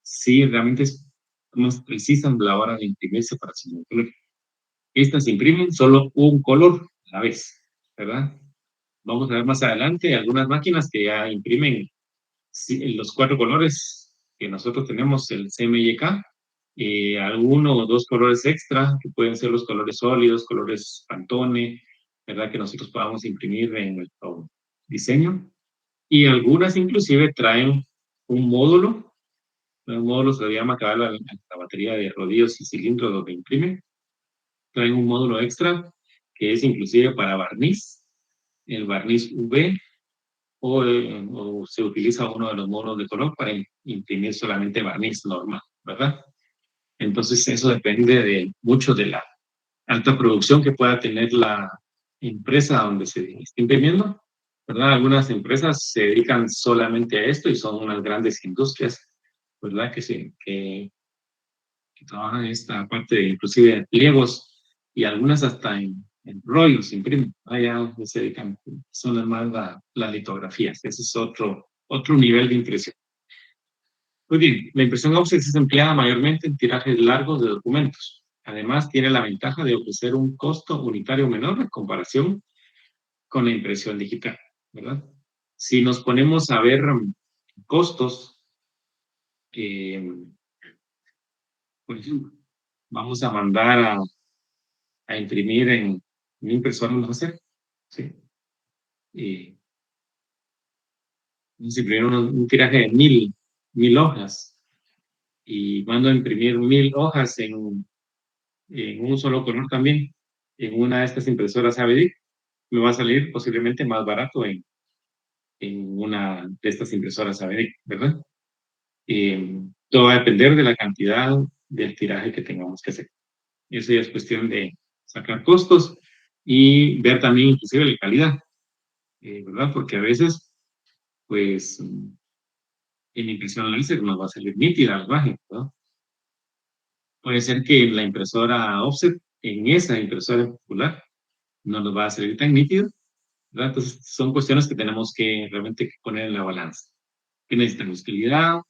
sí, realmente es más precisa a la hora de imprimir separación de color. Estas imprimen solo un color a la vez, ¿verdad? Vamos a ver más adelante algunas máquinas que ya imprimen los 4 colores que nosotros tenemos, el CMYK, alguno o 2 colores extra, que pueden ser los colores sólidos, colores Pantone, ¿verdad? Que nosotros podamos imprimir en nuestro diseño. Y algunas inclusive traen un módulo se le llama acá la batería de rodillos y cilindros donde imprime, traen un módulo extra que es inclusive para barniz, el barniz UV, o se utiliza uno de los módulos de color para imprimir solamente barniz normal, ¿verdad? Entonces eso depende mucho de la alta producción que pueda tener la empresa donde se esté imprimiendo, ¿verdad? Algunas empresas se dedican solamente a esto y son unas grandes industrias, ¿verdad? Que trabajan esta parte de inclusive de pliegos y algunas hasta en rollos imprimen. Allá se dedican, son más las litografías. Ese es otro nivel de impresión. Muy bien, la impresión offset es empleada mayormente en tirajes largos de documentos. Además, tiene la ventaja de ofrecer un costo unitario menor en comparación con la impresión digital, ¿verdad? Si nos ponemos a ver costos, eh, por ejemplo, vamos a mandar a imprimir en una impresora láser, ¿sí? Y Vamos a imprimir un tiraje de 1000 hojas y mando a imprimir 1000 hojas en un solo color también, en una de estas impresoras AVEDIC, me va a salir posiblemente más barato en una de estas impresoras AVEDIC, ¿verdad? Todo va a depender de la cantidad del tiraje que tengamos que hacer. Eso ya es cuestión de sacar costos y ver también inclusive la calidad, ¿verdad? Porque a veces, pues, en impresión láser nos va a salir nítida la imagen, ¿verdad? Puede ser que en la impresora offset, en esa impresora en particular, no nos va a salir tan nítido, ¿verdad? Entonces, son cuestiones que tenemos que realmente poner en la balanza. ¿Qué necesitamos? Calidad,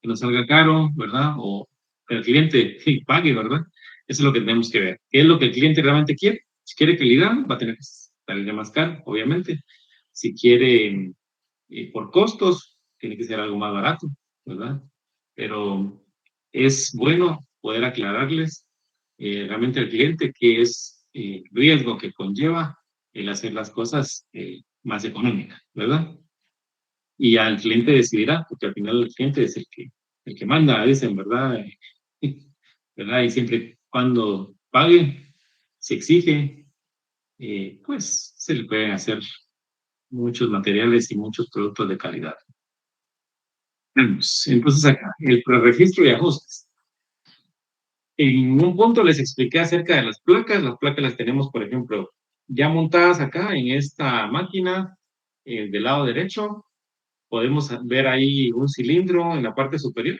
que nos salga caro, ¿verdad? O que el cliente pague, ¿verdad? Eso es lo que tenemos que ver. ¿Qué es lo que el cliente realmente quiere? Si quiere calidad, va a tener que salir más caro, obviamente. Si quiere por costos, tiene que ser algo más barato, ¿verdad? Pero es bueno poder aclararles realmente al cliente qué es el riesgo que conlleva el hacer las cosas más económicas, ¿verdad? Y al cliente decidirá, porque al final el cliente es el que manda, dicen, ¿verdad? ¿Verdad? Y siempre cuando pague, se exige, pues se le pueden hacer muchos materiales y muchos productos de calidad. Entonces acá, el preregistro y ajustes. En un punto les expliqué acerca de las placas. Las placas las tenemos, por ejemplo, ya montadas acá en esta máquina del lado derecho. Podemos ver ahí un cilindro en la parte superior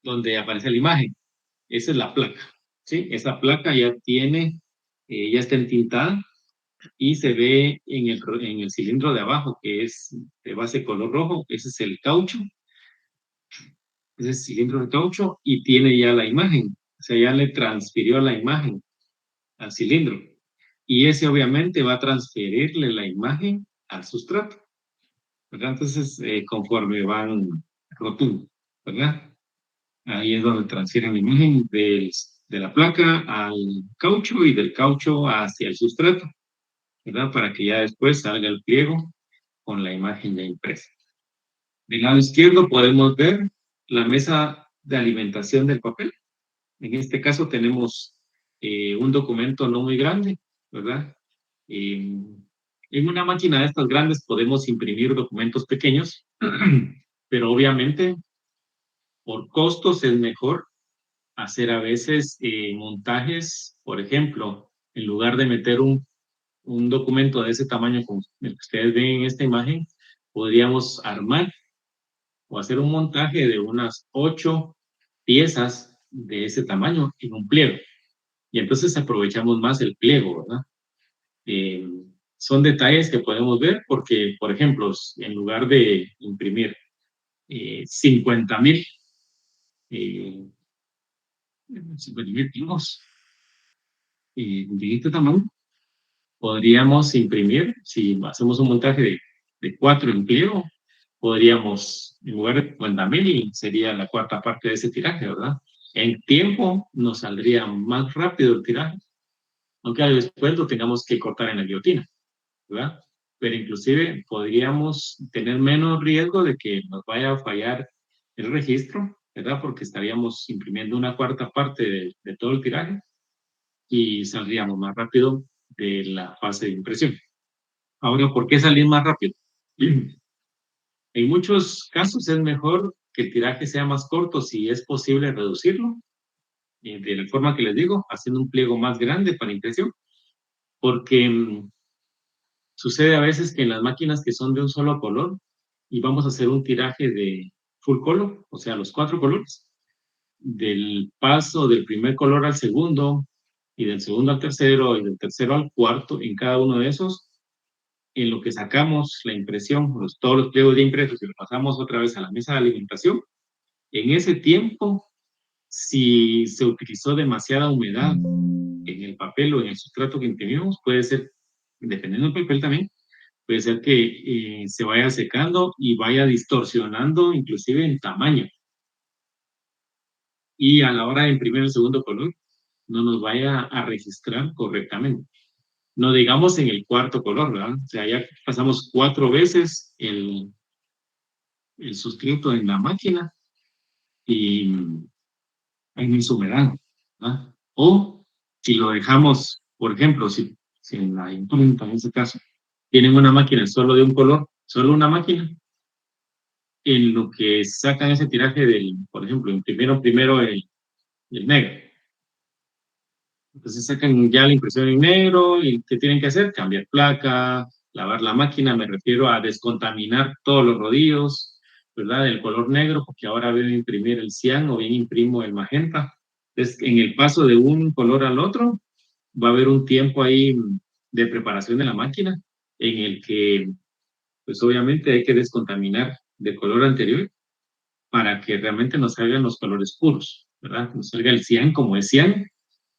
donde aparece la imagen. Esa es la placa, ¿sí? Esa placa ya tiene, ya está entintada y se ve en el cilindro de abajo, que es de base color rojo. Ese es el caucho. Ese es el cilindro de caucho y tiene ya la imagen. O sea, ya le transfirió la imagen al cilindro. Y ese obviamente va a transferirle la imagen al sustrato, ¿verdad? Entonces, conforme van rotando, ¿verdad? Ahí es donde transfieren la imagen de la placa al caucho y del caucho hacia el sustrato, ¿verdad? Para que ya después salga el pliego con la imagen ya impresa. Del lado izquierdo podemos ver la mesa de alimentación del papel. En este caso tenemos un documento no muy grande, ¿verdad? En una máquina de estas grandes podemos imprimir documentos pequeños, pero obviamente por costos es mejor hacer a veces montajes. Por ejemplo, en lugar de meter un documento de ese tamaño como el que ustedes ven en esta imagen, podríamos armar o hacer un montaje de unas 8 piezas de ese tamaño en un pliego. Y entonces aprovechamos más el pliego, ¿verdad? Son detalles que podemos ver porque, por ejemplo, en lugar de imprimir 50,000 kilos de este tamaño, podríamos imprimir, si hacemos un montaje de 4 en pliego, podríamos, en lugar de 50,000, sería la cuarta parte de ese tiraje, ¿verdad? En tiempo nos saldría más rápido el tiraje, aunque después lo tengamos que cortar en la guillotina, ¿verdad? Pero inclusive podríamos tener menos riesgo de que nos vaya a fallar el registro, ¿verdad? Porque estaríamos imprimiendo una cuarta parte de todo el tiraje y saldríamos más rápido de la fase de impresión. Ahora, ¿por qué salir más rápido? En muchos casos es mejor que el tiraje sea más corto si es posible reducirlo, de la forma que les digo, haciendo un pliego más grande para impresión, porque sucede a veces que en las máquinas que son de un solo color y vamos a hacer un tiraje de full color, o sea, los 4 colores, del paso del primer color al segundo y del segundo al tercero y del tercero al cuarto, en cada uno de esos, en lo que sacamos la impresión, todos los pliegos de impresos y los pasamos otra vez a la mesa de alimentación, en ese tiempo, si se utilizó demasiada humedad en el papel o en el sustrato que imprimimos, puede ser, dependiendo del papel también, puede ser que se vaya secando y vaya distorsionando inclusive en tamaño. Y a la hora de imprimir el segundo color, no nos vaya a registrar correctamente. No digamos en el cuarto color, ¿verdad? O sea, ya pasamos 4 veces el suscrito en la máquina y en insumedad, ¿verdad? O si lo dejamos, por ejemplo, si en la imprenta, en ese caso, tienen una máquina solo de un color, solo una máquina, en lo que sacan ese tiraje del, por ejemplo, imprimieron primero el negro. Entonces sacan ya la impresión en negro y ¿qué tienen que hacer? Cambiar placa, lavar la máquina, me refiero a descontaminar todos los rodillos, ¿verdad? Del color negro, porque ahora voy a imprimir el cian o bien imprimo el magenta. Entonces, en el paso de un color al otro, va a haber un tiempo ahí de preparación de la máquina en el que, pues obviamente hay que descontaminar del color anterior para que realmente nos salgan los colores puros, ¿verdad? Que nos salga el cian como es cian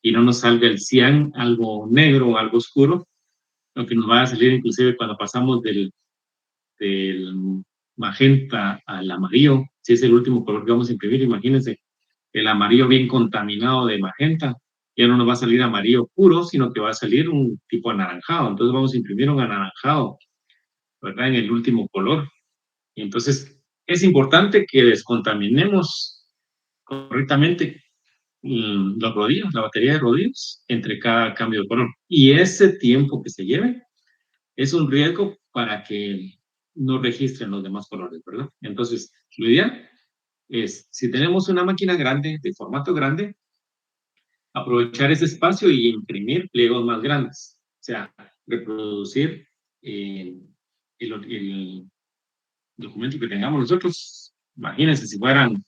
y no nos salga el cian algo negro o algo oscuro, lo que nos va a salir inclusive cuando pasamos del magenta al amarillo, si es el último color que vamos a imprimir, imagínense, el amarillo bien contaminado de magenta, ya no nos va a salir amarillo puro, sino que va a salir un tipo anaranjado, entonces vamos a imprimir un anaranjado, ¿verdad? En el último color. Y entonces es importante que descontaminemos correctamente los rodillos, la batería de rodillos, entre cada cambio de color. Y ese tiempo que se lleve es un riesgo para que no registren los demás colores, ¿verdad? Entonces, lo ideal es, si tenemos una máquina grande, de formato grande, aprovechar ese espacio y imprimir pliegos más grandes. O sea, reproducir el documento que tengamos nosotros. Imagínense si fueran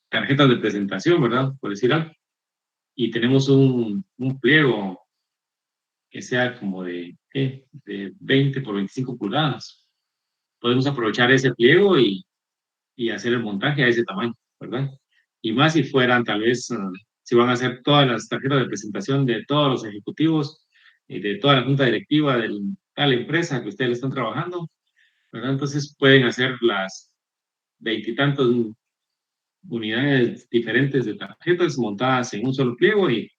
tarjetas de presentación, ¿verdad? Por decir algo. Y tenemos un pliego que sea como de 20 por 25 pulgadas. Podemos aprovechar ese pliego y hacer el montaje a ese tamaño, ¿verdad? Y más si fueran tal vez, si van a hacer todas las tarjetas de presentación de todos los ejecutivos y de toda la junta directiva de tal empresa que ustedes están trabajando, ¿verdad? Entonces pueden hacer las veintitantos unidades diferentes de tarjetas montadas en un solo pliego y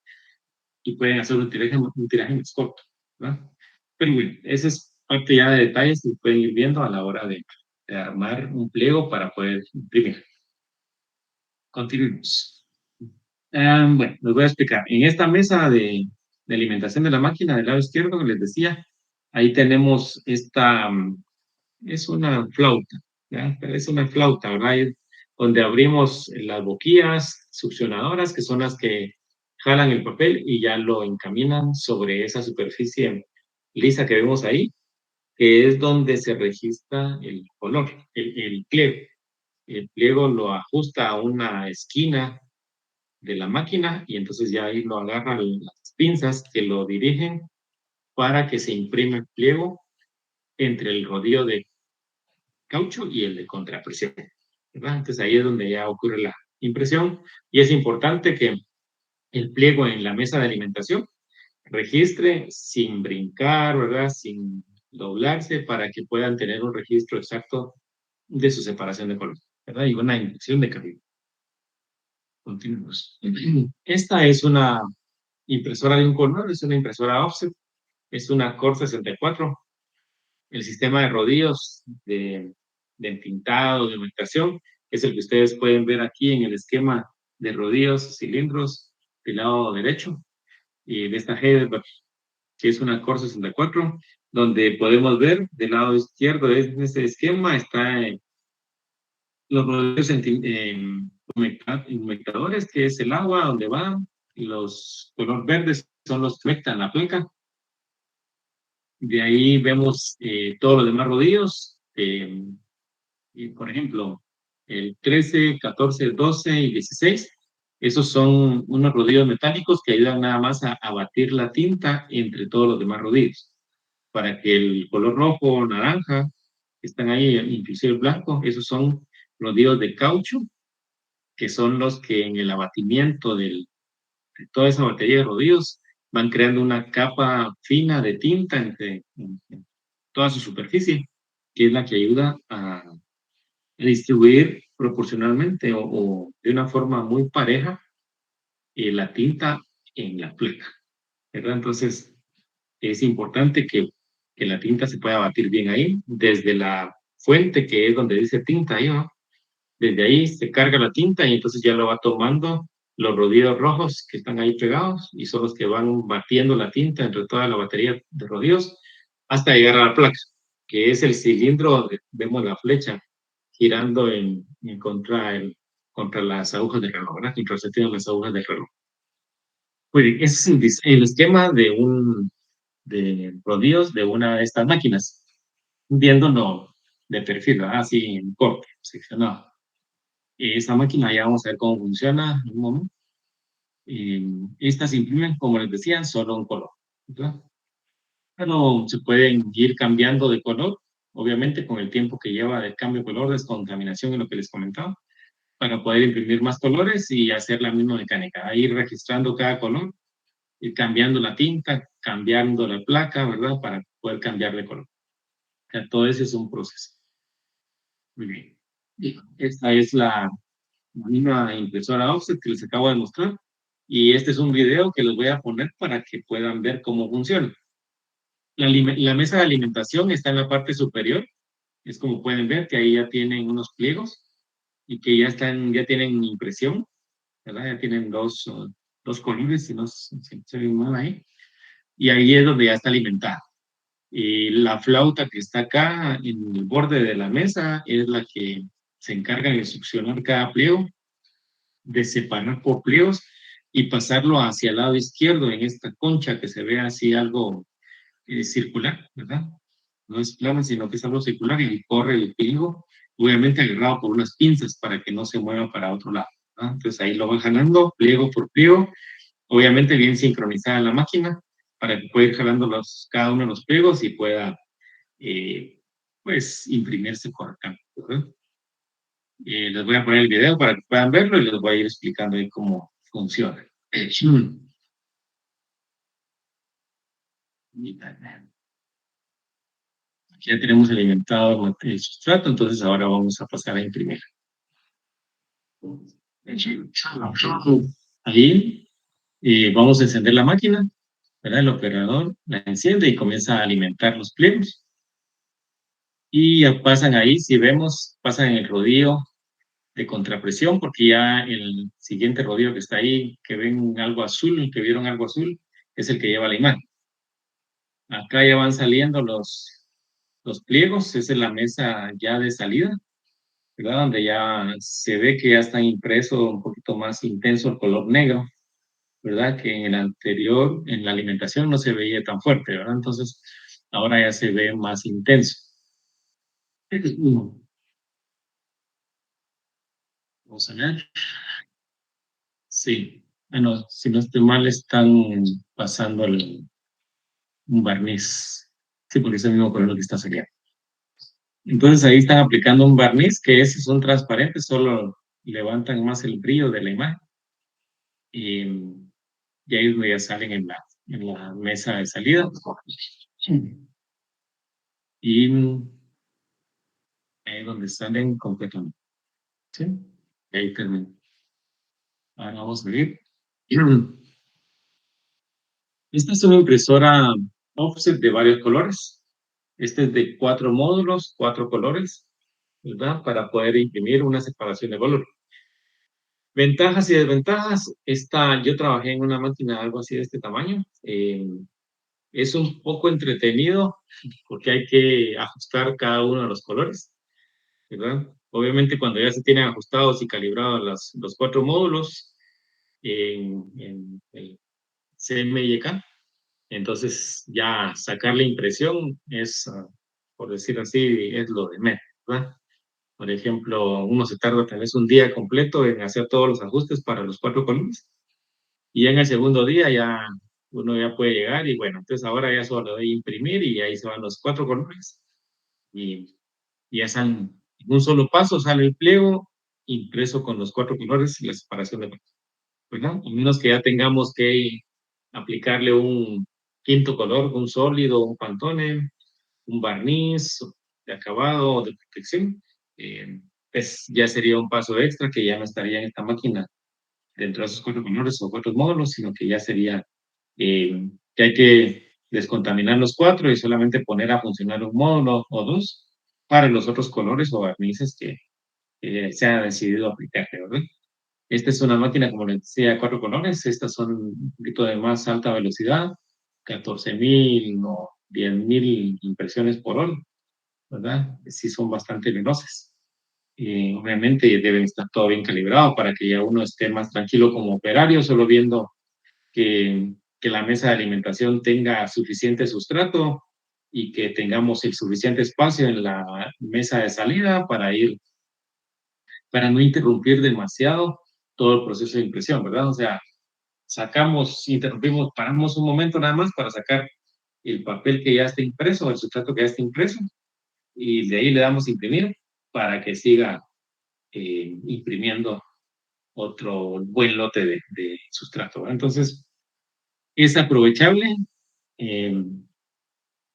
pueden hacer un tiraje más corto, ¿verdad? Pero bueno, esa es parte ya de detalles que pueden ir viendo a la hora de armar un pliego para poder imprimir. Continuemos. Bueno, les voy a explicar. En esta mesa de alimentación de la máquina del lado izquierdo, que les decía, ahí tenemos esta, es una flauta, ¿ya? Es una flauta, ¿verdad? Es donde abrimos las boquillas succionadoras, que son las que jalan el papel y ya lo encaminan sobre esa superficie lisa que vemos ahí, que es donde se registra el color, el pliego. El pliego lo ajusta a una esquina de la máquina y entonces ya ahí lo agarran las pinzas que lo dirigen para que se imprime el pliego entre el rodillo de caucho y el de contrapresión, ¿verdad? Entonces ahí es donde ya ocurre la impresión y es importante que el pliego en la mesa de alimentación registre sin brincar, ¿verdad? Sin doblarse para que puedan tener un registro exacto de su separación de color, ¿verdad? Y una impresión de calidad. Continuemos. Esta es una impresora de un color, es una impresora offset, es una Core 64. El sistema de rodillos de entintado, de aumentación, es el que ustedes pueden ver aquí en el esquema de rodillos, cilindros del lado derecho y de esta Heidelberg, que es una Core 64, donde podemos ver del lado izquierdo de este esquema está los rodillos humectadores, que es el agua donde va, y los color verdes son los que humectan la placa. De ahí vemos todos los demás rodillos, y por ejemplo, el 13, 14, 12 y 16, esos son unos rodillos metálicos que ayudan nada más a batir la tinta entre todos los demás rodillos, para que el color rojo o naranja, que están ahí, inclusive el blanco, esos son rodillos de caucho, que son los que en el abatimiento de toda esa batería de rodillos van creando una capa fina de tinta en toda su superficie, que es la que ayuda a distribuir proporcionalmente o de una forma muy pareja la tinta en la placa, ¿verdad? Entonces, es importante que la tinta se pueda batir bien ahí, desde la fuente, que es donde dice tinta ahí, ¿no? Desde ahí se carga la tinta y entonces ya lo va tomando los rodillos rojos que están ahí pegados y son los que van batiendo la tinta entre toda la batería de rodillos hasta llegar a la placa, que es el cilindro donde vemos la flecha girando contra las agujas del reloj, ¿verdad? Contra el sentido de las agujas del reloj. Pues ese es el esquema de rodillos de una de estas máquinas, viéndolo de perfil, ¿verdad? Así en corte, seccionado. Esa máquina ya vamos a ver cómo funciona en un momento. Estas imprimen, como les decía, solo un color, ¿verdad? Pero se pueden ir cambiando de color, obviamente con el tiempo que lleva de cambio de color, descontaminación, en lo que les comentaba, para poder imprimir más colores y hacer la misma mecánica, ir registrando cada color, ir cambiando la tinta, cambiando la placa, ¿verdad? Para poder cambiar de color. O sea, todo ese es un proceso. Muy bien. Esta es la misma impresora offset que les acabo de mostrar. Y este es un video que les voy a poner para que puedan ver cómo funciona. La mesa de alimentación está en la parte superior. Es como pueden ver que ahí ya tienen unos pliegos y que ya tienen impresión, ¿verdad? Ya tienen dos colores, si no se ve mal ahí. Y ahí es donde ya está alimentada. Y la flauta que está acá en el borde de la mesa es la que se encarga de succionar cada pliego, de separar por pliegos y pasarlo hacia el lado izquierdo en esta concha que se ve así algo circular, ¿verdad? No es plana, sino que es algo circular y corre el pliego, obviamente agarrado por unas pinzas para que no se mueva para otro lado, ¿verdad? Entonces ahí lo van jalando pliego por pliego, obviamente bien sincronizada la máquina para que pueda ir jalando cada uno de los pliegos y pueda pues imprimirse correctamente, ¿verdad? Les voy a poner el video para que puedan verlo y les voy a ir explicando ahí cómo funciona. Aquí ya tenemos alimentado el sustrato, entonces ahora vamos a pasar a imprimir. Ahí vamos a encender la máquina, ¿verdad? El operador la enciende y comienza a alimentar los pliegos. Y ya pasan ahí, si vemos, pasan en el rodillo de contrapresión, porque ya el siguiente rodillo que está ahí, que ven algo azul, que vieron algo azul, es el que lleva la imagen. Acá ya van saliendo los pliegos, esa es la mesa ya de salida, ¿verdad? Donde ya se ve que ya está impreso un poquito más intenso el color negro, ¿verdad? Que en el anterior, en la alimentación, no se veía tan fuerte, ¿verdad? Entonces, ahora ya se ve más intenso. Vamos a ver. Sí, bueno, si no estoy mal, están pasando un barniz. Sí, porque es el mismo color que está saliendo. Entonces ahí están aplicando un barniz que esos son transparentes, solo levantan más el brillo de la imagen. Y ahí es donde ya salen en la mesa de salida. Y ahí es donde salen completamente. ¿Sí? Y ahí termina. Ahora vamos a ver. Esta es una impresora offset de varios colores. Este es de 4 módulos, 4 colores, ¿verdad? Para poder imprimir una separación de color. Ventajas y desventajas. Yo trabajé en una máquina algo así de este tamaño. Es un poco entretenido porque hay que ajustar cada uno de los colores, ¿verdad? Obviamente cuando ya se tienen ajustados y calibrados los 4 módulos en el CMYK, entonces ya sacar la impresión es, por decir así, es lo de menos, ¿verdad? Por ejemplo, uno se tarda tal vez un día completo en hacer todos los ajustes para los 4 colores y ya en el segundo día ya uno ya puede llegar y bueno, entonces ahora ya solo doy imprimir y ahí se van los 4 colores y ya salen en un solo paso, sale el pliego impreso con los 4 colores y la separación de colores, ¿verdad? A menos que ya tengamos que aplicarle un quinto color, un sólido, un pantone, un barniz de acabado o de protección, pues ya sería un paso extra que ya no estaría en esta máquina dentro de esos 4 colores o 4 módulos, sino que ya sería que hay que descontaminar los 4 y solamente poner a funcionar un módulo o 2 para los otros colores o barnices que se ha decidido aplicar, ¿verdad? Esta es una máquina, como les decía, de 4 colores. Estas son un poquito de más alta velocidad, 14,000 o 10,000 impresiones por hora, ¿verdad? Sí son bastante veloces. Obviamente deben estar todo bien calibrado para que ya uno esté más tranquilo como operario, solo viendo que la mesa de alimentación tenga suficiente sustrato y que tengamos el suficiente espacio en la mesa de salida para no interrumpir demasiado todo el proceso de impresión, ¿verdad? O sea, interrumpimos, paramos un momento nada más para sacar el papel que ya está impreso, el sustrato que ya está impreso, y de ahí le damos imprimir para que siga imprimiendo otro buen lote de sustrato, ¿verdad? Entonces, es aprovechable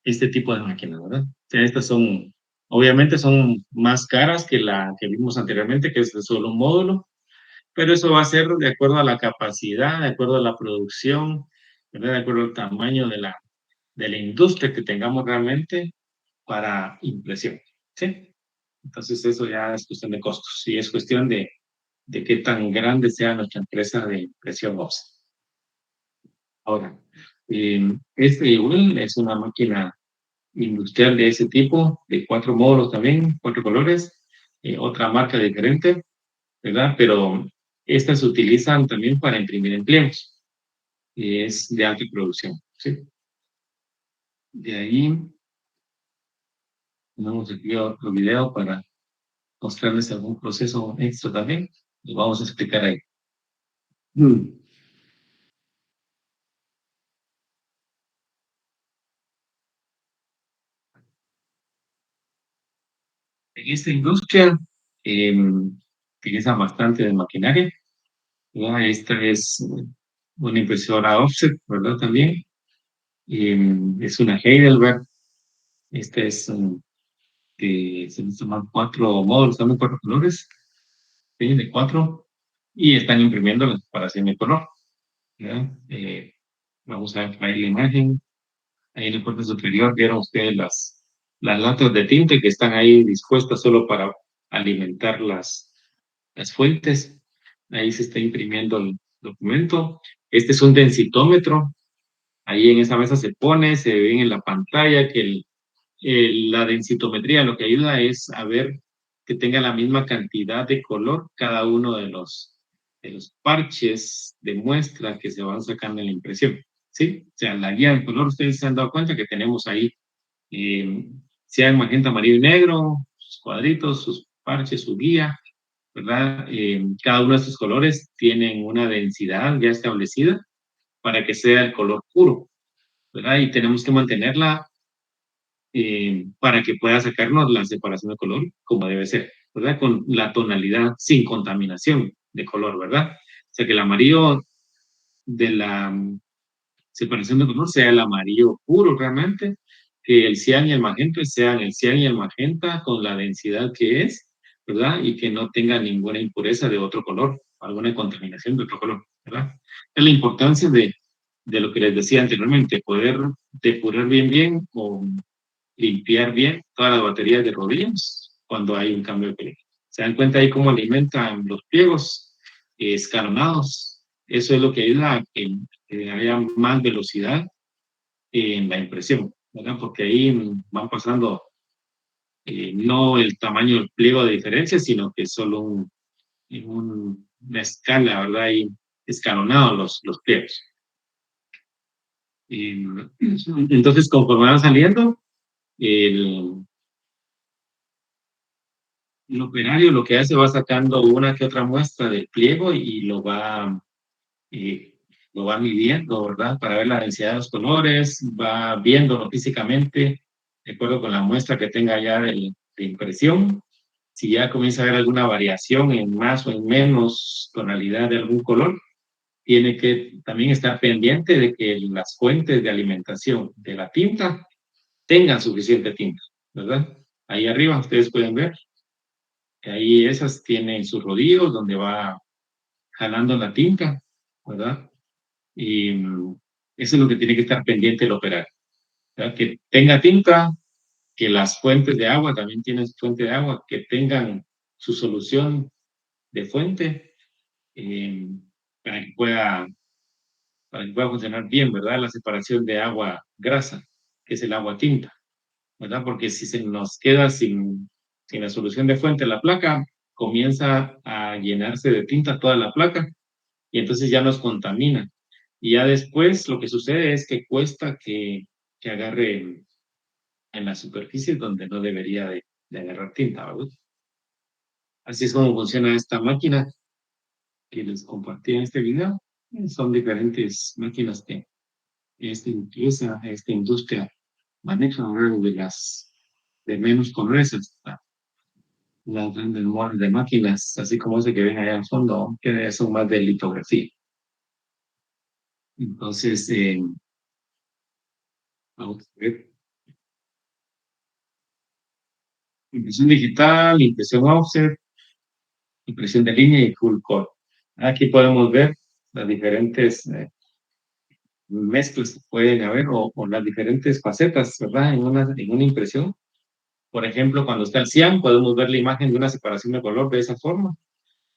este tipo de máquinas, ¿verdad? O sea, estas obviamente son más caras que la que vimos anteriormente, que es solo un módulo, pero eso va a ser de acuerdo a la capacidad, de acuerdo a la producción, ¿verdad? De acuerdo al tamaño de la industria que tengamos realmente para impresión, ¿sí? Entonces eso ya es cuestión de costos y es cuestión de qué tan grande sea nuestra empresa de impresión offset. Ahora, este igual es una máquina industrial de ese tipo, de 4 módulos también, 4 colores, otra marca diferente, ¿verdad? Pero estas se utilizan también para imprimir empleos, y es de alta producción, ¿sí? De ahí, tenemos aquí otro video para mostrarles algún proceso extra también, lo vamos a explicar ahí. En esta industria utilizan bastante de maquinaria, ¿verdad? Esta es una impresora offset, ¿verdad? También. Es una Heidelberg. Esta es se les toman 4 módulos, también 4 colores, ¿sí? De 4, y están imprimiendo la separación de color, ¿verdad? Vamos a ver ahí la imagen. Ahí en la parte superior vieron ustedes las latas de tinte que están ahí dispuestas solo para alimentar las fuentes. Ahí se está imprimiendo el documento. Este es un densitómetro. Ahí en esa mesa se pone, se ve en la pantalla que la densitometría lo que ayuda es a ver que tenga la misma cantidad de color cada uno de los parches de muestra que se van sacando en la impresión, ¿sí? O sea, la guía de color, ustedes se han dado cuenta que tenemos ahí, sea en magenta, amarillo y negro, sus cuadritos, sus parches, su guía, ¿verdad? Cada uno de estos colores tienen una densidad ya establecida para que sea el color puro, ¿verdad? Y tenemos que mantenerla para que pueda sacarnos la separación de color como debe ser, ¿verdad? Con la tonalidad sin contaminación de color, ¿verdad? O sea, que el amarillo de la separación de color sea el amarillo puro realmente, que el cian y el magenta sean el cian y el magenta con la densidad que es, ¿verdad? Y que no tenga ninguna impureza de otro color, alguna contaminación de otro color, ¿verdad? Es la importancia de lo que les decía anteriormente, poder depurar bien o limpiar bien todas las baterías de rodillas cuando hay un cambio de pliego. Se dan cuenta ahí cómo alimentan los pliegos escalonados. Eso es lo que ayuda a que haya más velocidad en la impresión, ¿verdad? Porque ahí van pasando no el tamaño del pliego de diferencia, sino que solo una escala, ¿verdad? Y escalonados los pliegos. Entonces, conforme van saliendo, el operario lo que hace va sacando una que otra muestra del pliego y lo va midiendo, ¿verdad? Para ver la densidad de los colores, va viéndolo físicamente, de acuerdo con la muestra que tenga ya de impresión. Si ya comienza a haber alguna variación en más o en menos tonalidad de algún color, tiene que también estar pendiente de que las fuentes de alimentación de la tinta tengan suficiente tinta, ¿verdad? Ahí arriba ustedes pueden ver, ahí esas tienen sus rodillos donde va jalando la tinta, ¿verdad? Y eso es lo que tiene que estar pendiente el operario, ¿verdad? Que tenga tinta, que las fuentes de agua también tienen su fuente de agua, que tengan su solución de fuente, eh, para que pueda funcionar bien, ¿verdad? La separación de agua-grasa, que es el agua tinta, ¿verdad? Porque si se nos queda sin la solución de fuente la placa, comienza a llenarse de tinta toda la placa y entonces ya nos contamina. Y ya después lo que sucede es que cuesta que agarre en la superficie donde no debería de agarrar tinta, ¿verdad? Así es como funciona esta máquina que les compartí en este video. Son diferentes máquinas que esta industria maneja luego de menos colores hasta las grandes modas de máquinas, así como ese que ven allá al fondo, que son más de litografía. Entonces, vamos a ver. Impresión digital, impresión offset, impresión de línea y full color. Aquí podemos ver las diferentes mezclas que pueden haber o las diferentes facetas, ¿verdad? En una impresión. Por ejemplo, cuando está el cian, podemos ver la imagen de una separación de color de esa forma.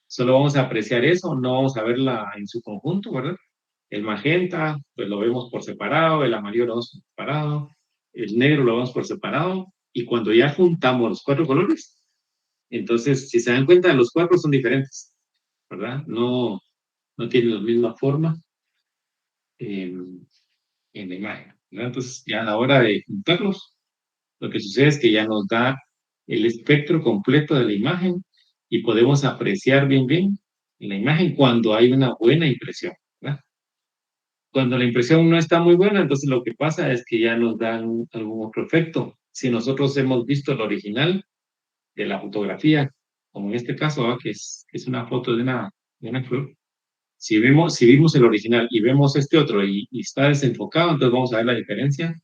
Solo vamos a apreciar eso, no vamos a verla en su conjunto, ¿verdad? El magenta, pues lo vemos por separado, el amarillo lo vemos por separado, el negro lo vemos por separado, y cuando ya juntamos los 4 colores, entonces, si se dan cuenta, los 4 son diferentes, ¿verdad? No tienen la misma forma en la imagen, ¿verdad? Entonces, ya a la hora de juntarlos, lo que sucede es que ya nos da el espectro completo de la imagen y podemos apreciar bien la imagen cuando hay una buena impresión, ¿verdad? Cuando la impresión no está muy buena, entonces lo que pasa es que ya nos dan algún otro efecto. Si nosotros hemos visto el original de la fotografía, como en este caso, ¿verdad? Que es una foto de una flor, si vimos el original y vemos este otro y está desenfocado, entonces vamos a ver la diferencia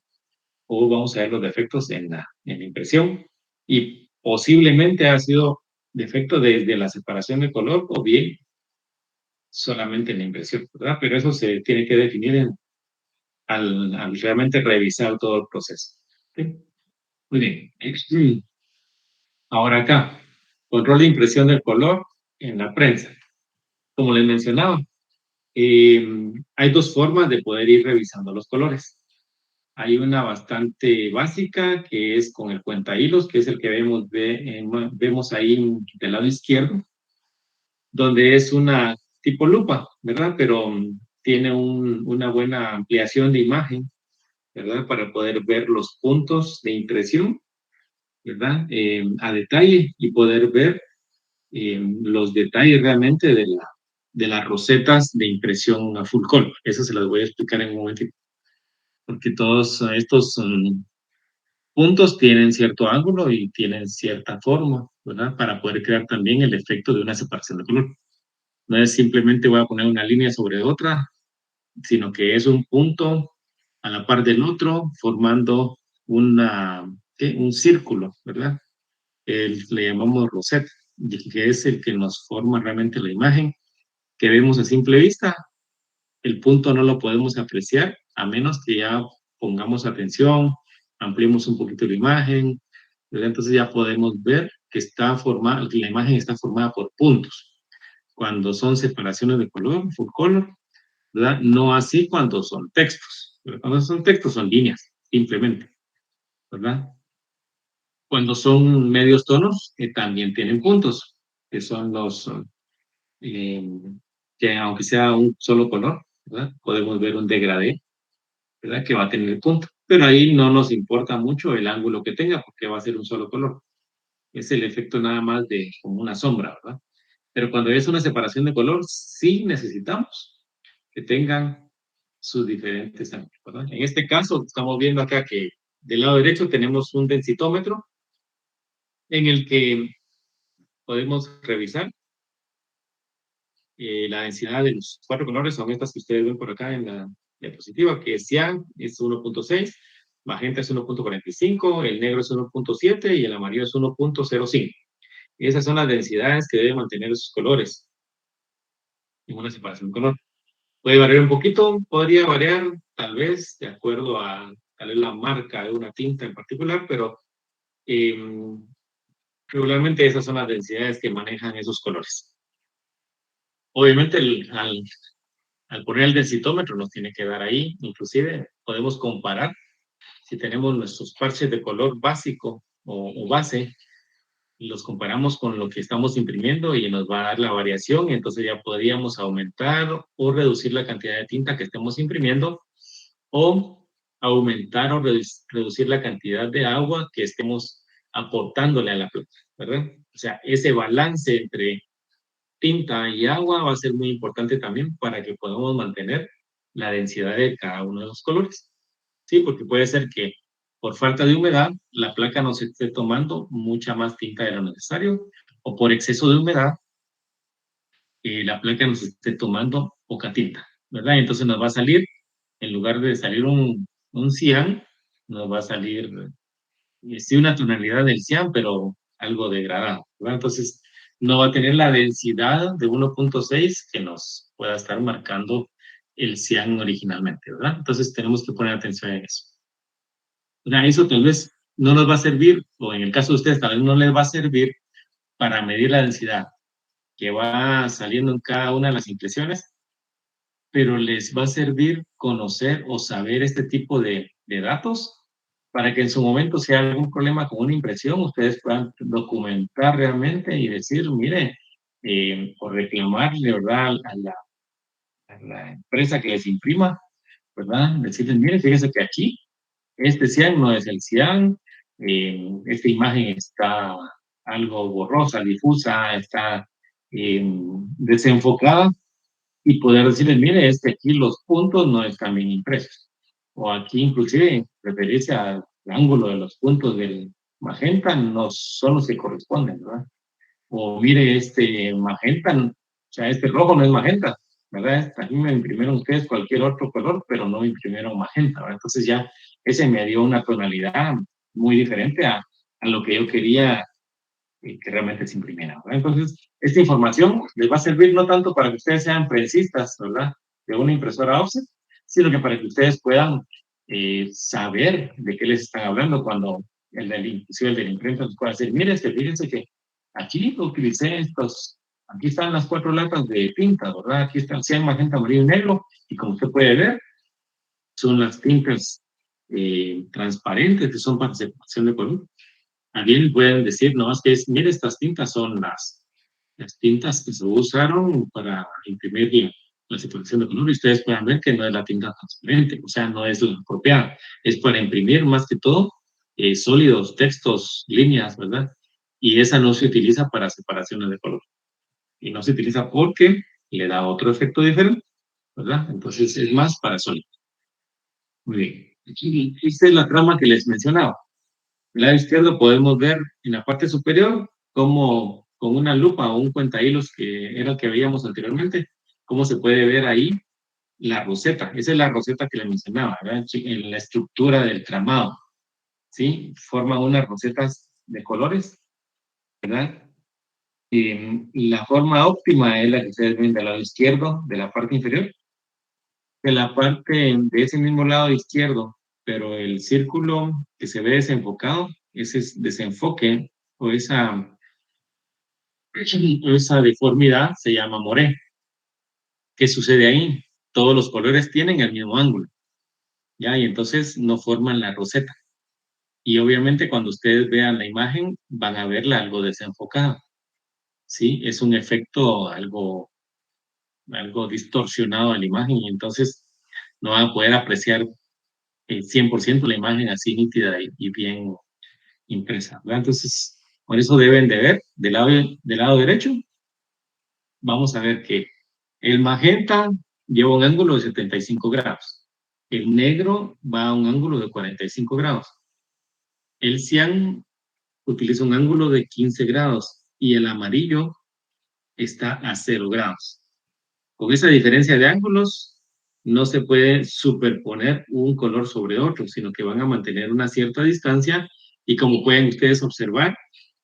o vamos a ver los defectos en la impresión y posiblemente ha sido defecto desde la separación de color o bien solamente en la impresión, ¿verdad? Pero eso se tiene que definir al realmente revisar todo el proceso. ¿Sí? Muy bien. Ahora acá, control de impresión del color en la prensa. Como les mencionaba, hay 2 formas de poder ir revisando los colores. Hay una bastante básica que es con el cuentahilos, que es el que vemos ahí del lado izquierdo, donde es una tipo lupa, ¿verdad? Pero tiene una buena ampliación de imagen, ¿verdad? Para poder ver los puntos de impresión, ¿verdad? A detalle y poder ver los detalles realmente de las rosetas de impresión a full color. Eso se las voy a explicar en un momentito. Porque todos estos puntos tienen cierto ángulo y tienen cierta forma, ¿verdad? Para poder crear también el efecto de una separación de color. No es simplemente voy a poner una línea sobre otra, sino que es un punto a la par del otro, formando un círculo, ¿verdad? Le llamamos rosette, que es el que nos forma realmente la imagen que vemos a simple vista. El punto no lo podemos apreciar a menos que ya pongamos atención, ampliemos un poquito la imagen, ¿verdad? Entonces ya podemos ver que la imagen está formada por puntos. Cuando son separaciones de color, full color, ¿verdad? No así cuando son textos. ¿Verdad? Cuando son textos son líneas, simplemente, ¿verdad? Cuando son medios tonos, también tienen puntos, que son eh, que aunque sea un solo color, ¿verdad? Podemos ver un degradé, ¿verdad? Que va a tener punto. Pero ahí no nos importa mucho el ángulo que tenga, porque va a ser un solo color. Es el efecto nada más de como una sombra, ¿verdad? Pero cuando es una separación de color, sí necesitamos que tengan sus diferentes ángulos, ¿verdad? En este caso, estamos viendo acá que del lado derecho tenemos un densitómetro en el que podemos revisar la densidad de los 4 colores. Son estas que ustedes ven por acá en la diapositiva, que es cian es 1.6, magenta es 1.45, el negro es 1.7 y el amarillo es 1.05. Esas son las densidades que deben mantener esos colores en una separación de color. Puede variar un poquito, podría variar tal vez de acuerdo a tal vez la marca de una tinta en particular, pero regularmente esas son las densidades que manejan esos colores. Obviamente al poner el densitómetro nos tiene que dar ahí, inclusive podemos comparar si tenemos nuestros parches de color básico o base, los comparamos con lo que estamos imprimiendo y nos va a dar la variación, y entonces ya podríamos aumentar o reducir la cantidad de tinta que estemos imprimiendo, o aumentar o reducir la cantidad de agua que estemos aportándole a la placa, ¿verdad? O sea, ese balance entre tinta y agua va a ser muy importante también para que podamos mantener la densidad de cada uno de los colores. Sí, porque puede ser que por falta de humedad la placa nos esté tomando mucha más tinta de lo necesario, o por exceso de humedad la placa nos esté tomando poca tinta, ¿verdad? Entonces nos va a salir, en lugar de salir un cian, nos va a salir sí una tonalidad del cian, pero algo degradado, ¿verdad? Entonces no va a tener la densidad de 1.6 que nos pueda estar marcando el cian originalmente, ¿verdad? Entonces tenemos que poner atención en eso. O sea, eso tal vez no nos va a servir, o en el caso de ustedes tal vez no les va a servir para medir la densidad que va saliendo en cada una de las impresiones, pero les va a servir conocer o saber este tipo de datos para que en su momento, si hay algún problema con una impresión, ustedes puedan documentar realmente y decir, mire, o reclamarle, ¿verdad?, a la empresa que les imprima, ¿verdad? Decirles, mire, fíjense que aquí este cian no es el cian, esta imagen está algo borrosa, difusa, está desenfocada, y poder decirles, mire, aquí los puntos no están bien impresos. O aquí inclusive referirse al ángulo de los puntos del magenta no son los que corresponden, ¿verdad? O mire, este magenta, o sea, este rojo no es magenta, ¿verdad? Aquí me imprimieron ustedes cualquier otro color, pero no me imprimieron magenta, ¿verdad? Entonces ya ese me dio una tonalidad muy diferente a lo que yo quería que realmente se imprimiera, ¿verdad? Entonces, esta información les va a servir no tanto para que ustedes sean prensistas, ¿verdad?, de una impresora offset, sino que para que ustedes puedan saber de qué les están hablando cuando inclusive el de la imprenta les pueda decir, mire, fíjense que aquí utilicé aquí están las 4 latas de tinta, ¿verdad? Aquí están 100 magenta, amarillo y negro, y como usted puede ver, son las tintas transparentes que son para separación de color. También pueden decir, no, es que mire, estas tintas son las tintas que se usaron para imprimir la separación de color, y ustedes pueden ver que no es la tinta transparente, o sea, no es la apropiada, es para imprimir más que todo sólidos, textos, líneas, ¿verdad? Y esa no se utiliza para separaciones de color. Y no se utiliza porque le da otro efecto diferente, ¿verdad? Entonces es más para sólidos. Muy bien. Aquí, esta es la trama que les mencionaba. Del lado izquierdo podemos ver en la parte superior cómo con una lupa o un cuentahilos, que era el que veíamos anteriormente, cómo se puede ver ahí la roseta. Esa es la roseta que le mencionaba, ¿verdad? En la estructura del tramado, ¿sí? Forma unas rosetas de colores, ¿verdad? Y la forma óptima es la que ustedes ven del lado izquierdo de la parte inferior. De la parte de ese mismo lado izquierdo, pero el círculo que se ve desenfocado, ese desenfoque o esa deformidad se llama moré. ¿Qué sucede ahí? Todos los colores tienen el mismo ángulo, ¿ya? Y entonces no forman la roseta. Y obviamente cuando ustedes vean la imagen van a verla algo desenfocada, ¿sí? Es un efecto algo distorsionado a la imagen, y entonces no van a poder apreciar 100% la imagen así nítida y bien impresa, ¿verdad? Entonces, por eso deben de ver del lado derecho. Vamos a ver que el magenta lleva un ángulo de 75 grados. El negro va a un ángulo de 45 grados. El cian utiliza un ángulo de 15 grados y el amarillo está a 0 grados. Con esa diferencia de ángulos, no se puede superponer un color sobre otro, sino que van a mantener una cierta distancia, y como pueden ustedes observar,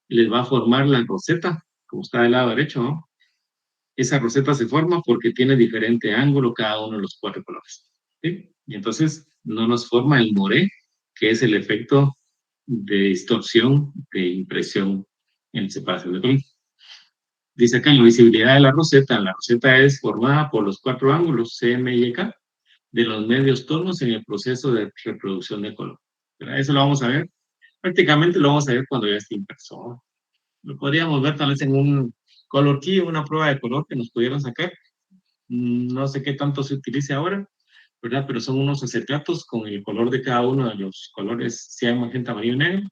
les va a formar la roseta, como está del lado derecho, ¿no? Esa roseta se forma porque tiene diferente ángulo cada uno de los 4 colores, ¿sí? Y entonces no nos forma el moré que es el efecto de distorsión de impresión en separación de color. Dice acá, la visibilidad de la roseta es formada por los 4 ángulos CM y K de los medios tonos en el proceso de reproducción de color. ¿Verdad? Eso lo vamos a ver. Prácticamente lo vamos a ver cuando ya esté impreso. Lo podríamos ver tal vez en un color key, una prueba de color que nos pudieran sacar. No sé qué tanto se utilice ahora, ¿verdad? Pero son unos acetatos con el color de cada uno de los colores, cian, magenta, amarillo y negro,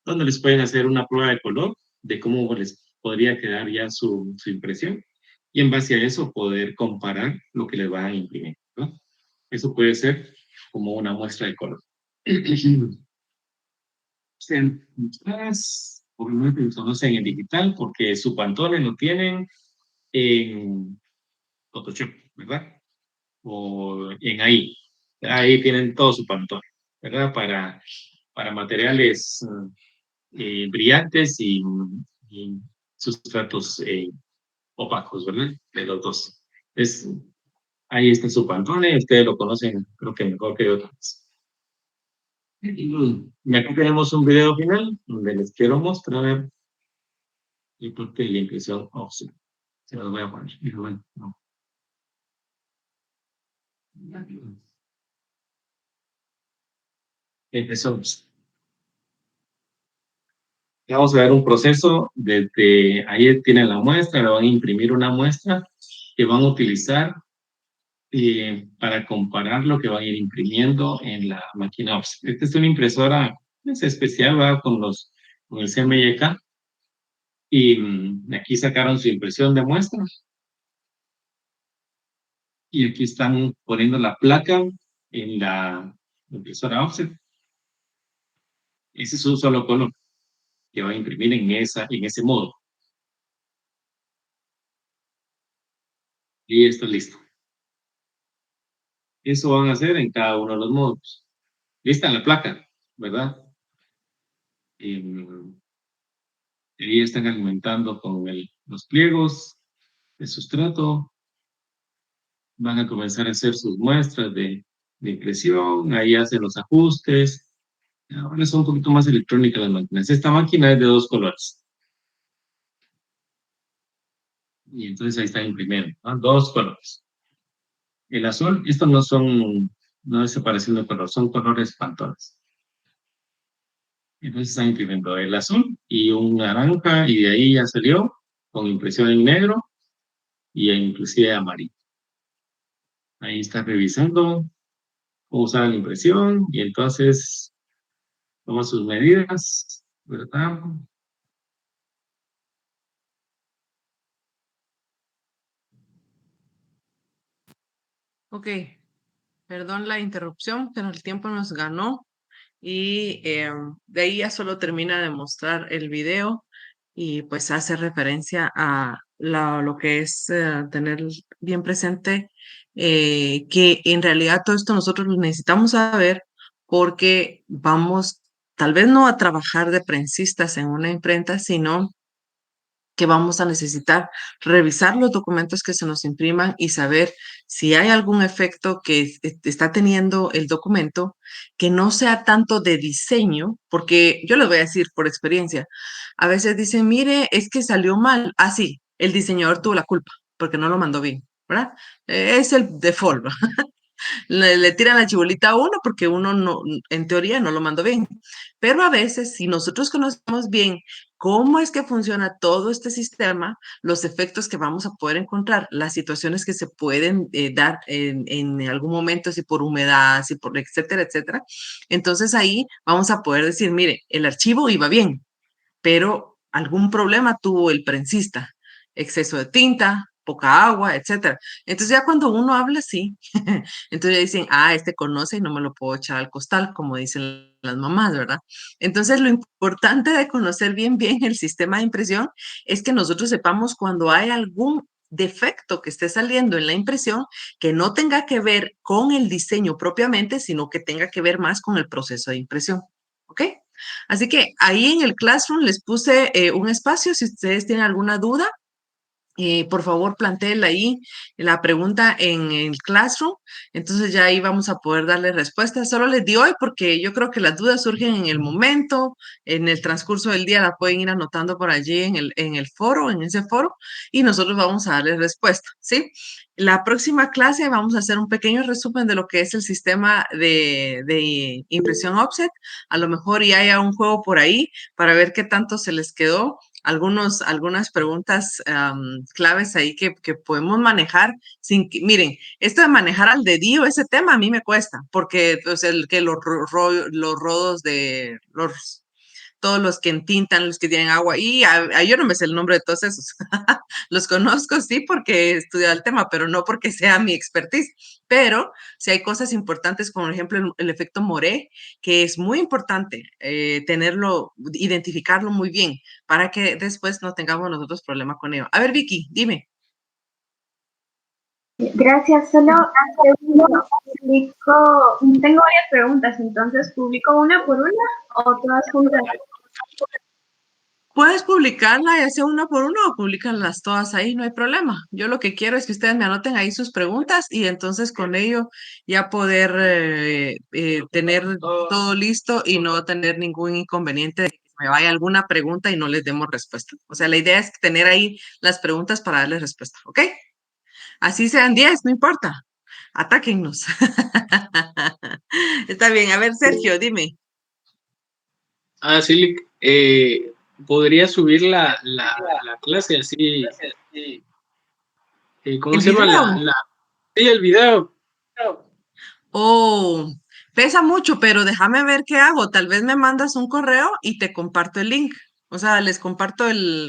donde les pueden hacer una prueba de color de cómo les podría quedar ya su impresión y en base a eso poder comparar lo que les van a imprimir, ¿no? Eso puede ser como una muestra de color. Obviamente lo conocen en digital porque su Pantone lo tienen en Photoshop, ¿verdad? O en ahí. Ahí tienen todo su Pantone, ¿verdad? Para materiales brillantes y sustratos opacos, ¿verdad? De los dos. Ahí está su Pantone, ustedes lo conocen, creo que mejor que otros. Y aquí tenemos un video final donde les quiero mostrar el porqué de la impresión offset. Se los voy a poner. Bueno, no. Impresión offset. Vamos a ver un proceso desde ahí tienen la muestra, le van a imprimir una muestra que van a utilizar para comparar lo que van a ir imprimiendo en la máquina offset. Esta es una impresora especial, ¿verdad? Con el CMYK. Y aquí sacaron su impresión de muestra. Y aquí están poniendo la placa en la impresora offset. Ese es un solo color que va a imprimir en ese modo. Y está listo. Eso van a hacer en cada uno de los modos. Lista la placa, ¿verdad? Ahí están alimentando con los pliegos de sustrato. Van a comenzar a hacer sus muestras de impresión. Ahí hacen los ajustes. Ahora son un poquito más electrónicas las máquinas. Esta máquina es de 2 colores. Y entonces ahí está imprimiendo, ¿no? 2 colores. El azul, estos no es separación de color, son colores Pantones. Entonces están imprimiendo el azul y un naranja, y de ahí ya salió con impresión en negro y inclusive amarillo. Ahí está revisando cómo usar la impresión y entonces toma sus medidas, ¿verdad? Ok, perdón la interrupción, pero el tiempo nos ganó y de ahí ya solo termina de mostrar el video y pues hace referencia a lo que es tener bien presente que en realidad todo esto nosotros lo necesitamos saber porque vamos tal vez no a trabajar de prensistas en una imprenta, sino que vamos a necesitar revisar los documentos que se nos impriman y saber si hay algún efecto que está teniendo el documento que no sea tanto de diseño, porque yo les voy a decir por experiencia, a veces dicen, mire, es que salió mal. Ah, sí, el diseñador tuvo la culpa porque no lo mandó bien, ¿verdad? Es el default. Le tiran la chibolita a uno porque uno no, en teoría no lo mandó bien. Pero a veces, si nosotros conocemos bien cómo es que funciona todo este sistema, los efectos que vamos a poder encontrar, las situaciones que se pueden dar en algún momento, si por humedad, si por etcétera, etcétera, entonces ahí vamos a poder decir, mire, el archivo iba bien, pero algún problema tuvo el prensista, exceso de tinta, poca agua, etcétera. Entonces ya cuando uno habla así, entonces ya dicen, este conoce y no me lo puedo echar al costal, como dicen las mamás, ¿verdad? Entonces lo importante de conocer bien el sistema de impresión es que nosotros sepamos cuando hay algún defecto que esté saliendo en la impresión que no tenga que ver con el diseño propiamente, sino que tenga que ver más con el proceso de impresión. ¿Ok? Así que ahí en el Classroom les puse un espacio si ustedes tienen alguna duda por favor, plantéela ahí la pregunta en el Classroom, entonces ya ahí vamos a poder darle respuesta. Solo les di hoy porque yo creo que las dudas surgen en el momento, en el transcurso del día la pueden ir anotando por allí en el foro, en ese foro, y nosotros vamos a darles respuesta, ¿sí? La próxima clase vamos a hacer un pequeño resumen de lo que es el sistema de impresión offset. A lo mejor ya haya un juego por ahí para ver qué tanto se les quedó algunas preguntas claves ahí que podemos manejar sin que, miren, esto de manejar al dedillo, ese tema a mí me cuesta, porque pues, los rodos de todos los que entintan, los que tienen agua, y yo no me sé el nombre de todos esos. Los conozco, sí, porque he estudiado el tema, pero no porque sea mi expertise. Pero si hay cosas importantes, como por ejemplo el efecto Moré, que es muy importante tenerlo, identificarlo muy bien, para que después no tengamos nosotros problema con ello. A ver, Vicky, dime. Gracias, solo tengo varias preguntas, entonces ¿publico una por una o todas juntas? Puedes publicarla, ya sea una por una o publicarlas todas ahí, no hay problema. Yo lo que quiero es que ustedes me anoten ahí sus preguntas y entonces con ello ya poder tener todo listo y no tener ningún inconveniente de que me vaya alguna pregunta y no les demos respuesta. O sea, la idea es tener ahí las preguntas para darles respuesta, ¿ok? Así sean 10, no importa. Atáquennos. Está bien, a ver, Sergio, dime. Sí, podría subir la clase así, ¿cómo ¿El se llama? video? Sí, el video. Oh, pesa mucho, pero déjame ver qué hago. Tal vez me mandas un correo y te comparto el link. O sea, les comparto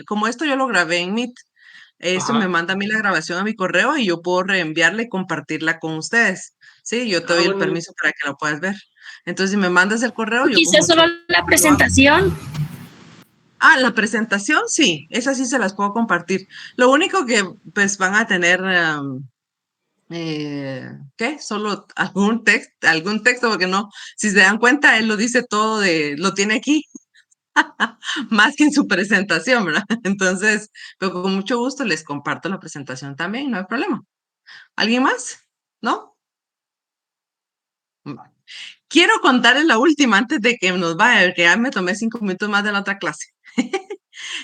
como esto yo lo grabé en Meet, eso me Ajá. manda a mí la grabación a mi correo y yo puedo reenviarla y compartirla con ustedes. Sí, yo te doy el Bueno. permiso para que lo puedas ver. Entonces, si me mandas el correo, yo con Quizás mucho solo la presentación. la presentación, sí, esas sí se las puedo compartir. Lo único que pues van a tener, ¿qué? Solo algún texto, porque no, si se dan cuenta, él lo dice todo lo tiene aquí, más que en su presentación, ¿verdad? Entonces, pero con mucho gusto les comparto la presentación también, no hay problema. ¿Alguien más? ¿No? Vale. Quiero contarles la última antes de que nos vaya, que ya me tomé 5 minutos más de la otra clase.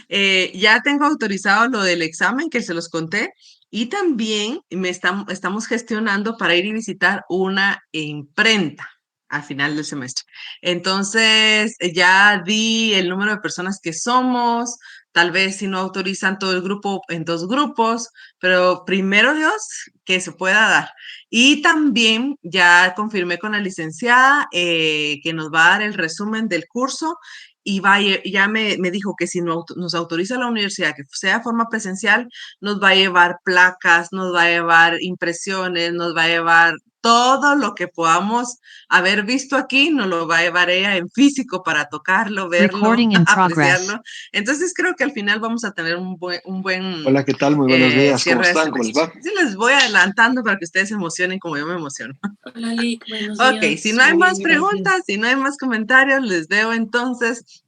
Ya tengo autorizado lo del examen que se los conté y también estamos gestionando para ir y visitar una imprenta al final del semestre. Entonces, ya di el número de personas que somos, tal vez si no autorizan todo el grupo en 2 grupos, pero primero Dios, que se pueda dar. Y también ya confirmé con la licenciada que nos va a dar el resumen del curso y ya me dijo que si nos autoriza la universidad que sea de forma presencial, nos va a llevar placas, nos va a llevar impresiones, nos va a llevar todo lo que podamos haber visto aquí, nos lo va a llevar ella en físico para tocarlo, verlo, apreciarlo. Entonces creo que al final vamos a tener un buen Hola, ¿qué tal? Muy buenos días. ¿Cómo cierre de están? ¿Cómo les semestre. va? Sí, les voy adelantando para que ustedes se emocionen como yo me emociono. Hola, Lick, buenos Ok, días. si no hay Muy más bien, gracias. preguntas, si no hay más comentarios, les veo entonces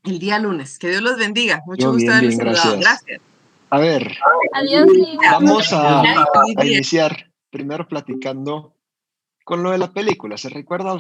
el día lunes. Que Dios los bendiga. Mucho Yo gusto bien, haberles bien, saludado. gracias. Gracias. A ver, Adiós, vamos Feliz a día. iniciar primero platicando con lo de la película. ¿Se recuerda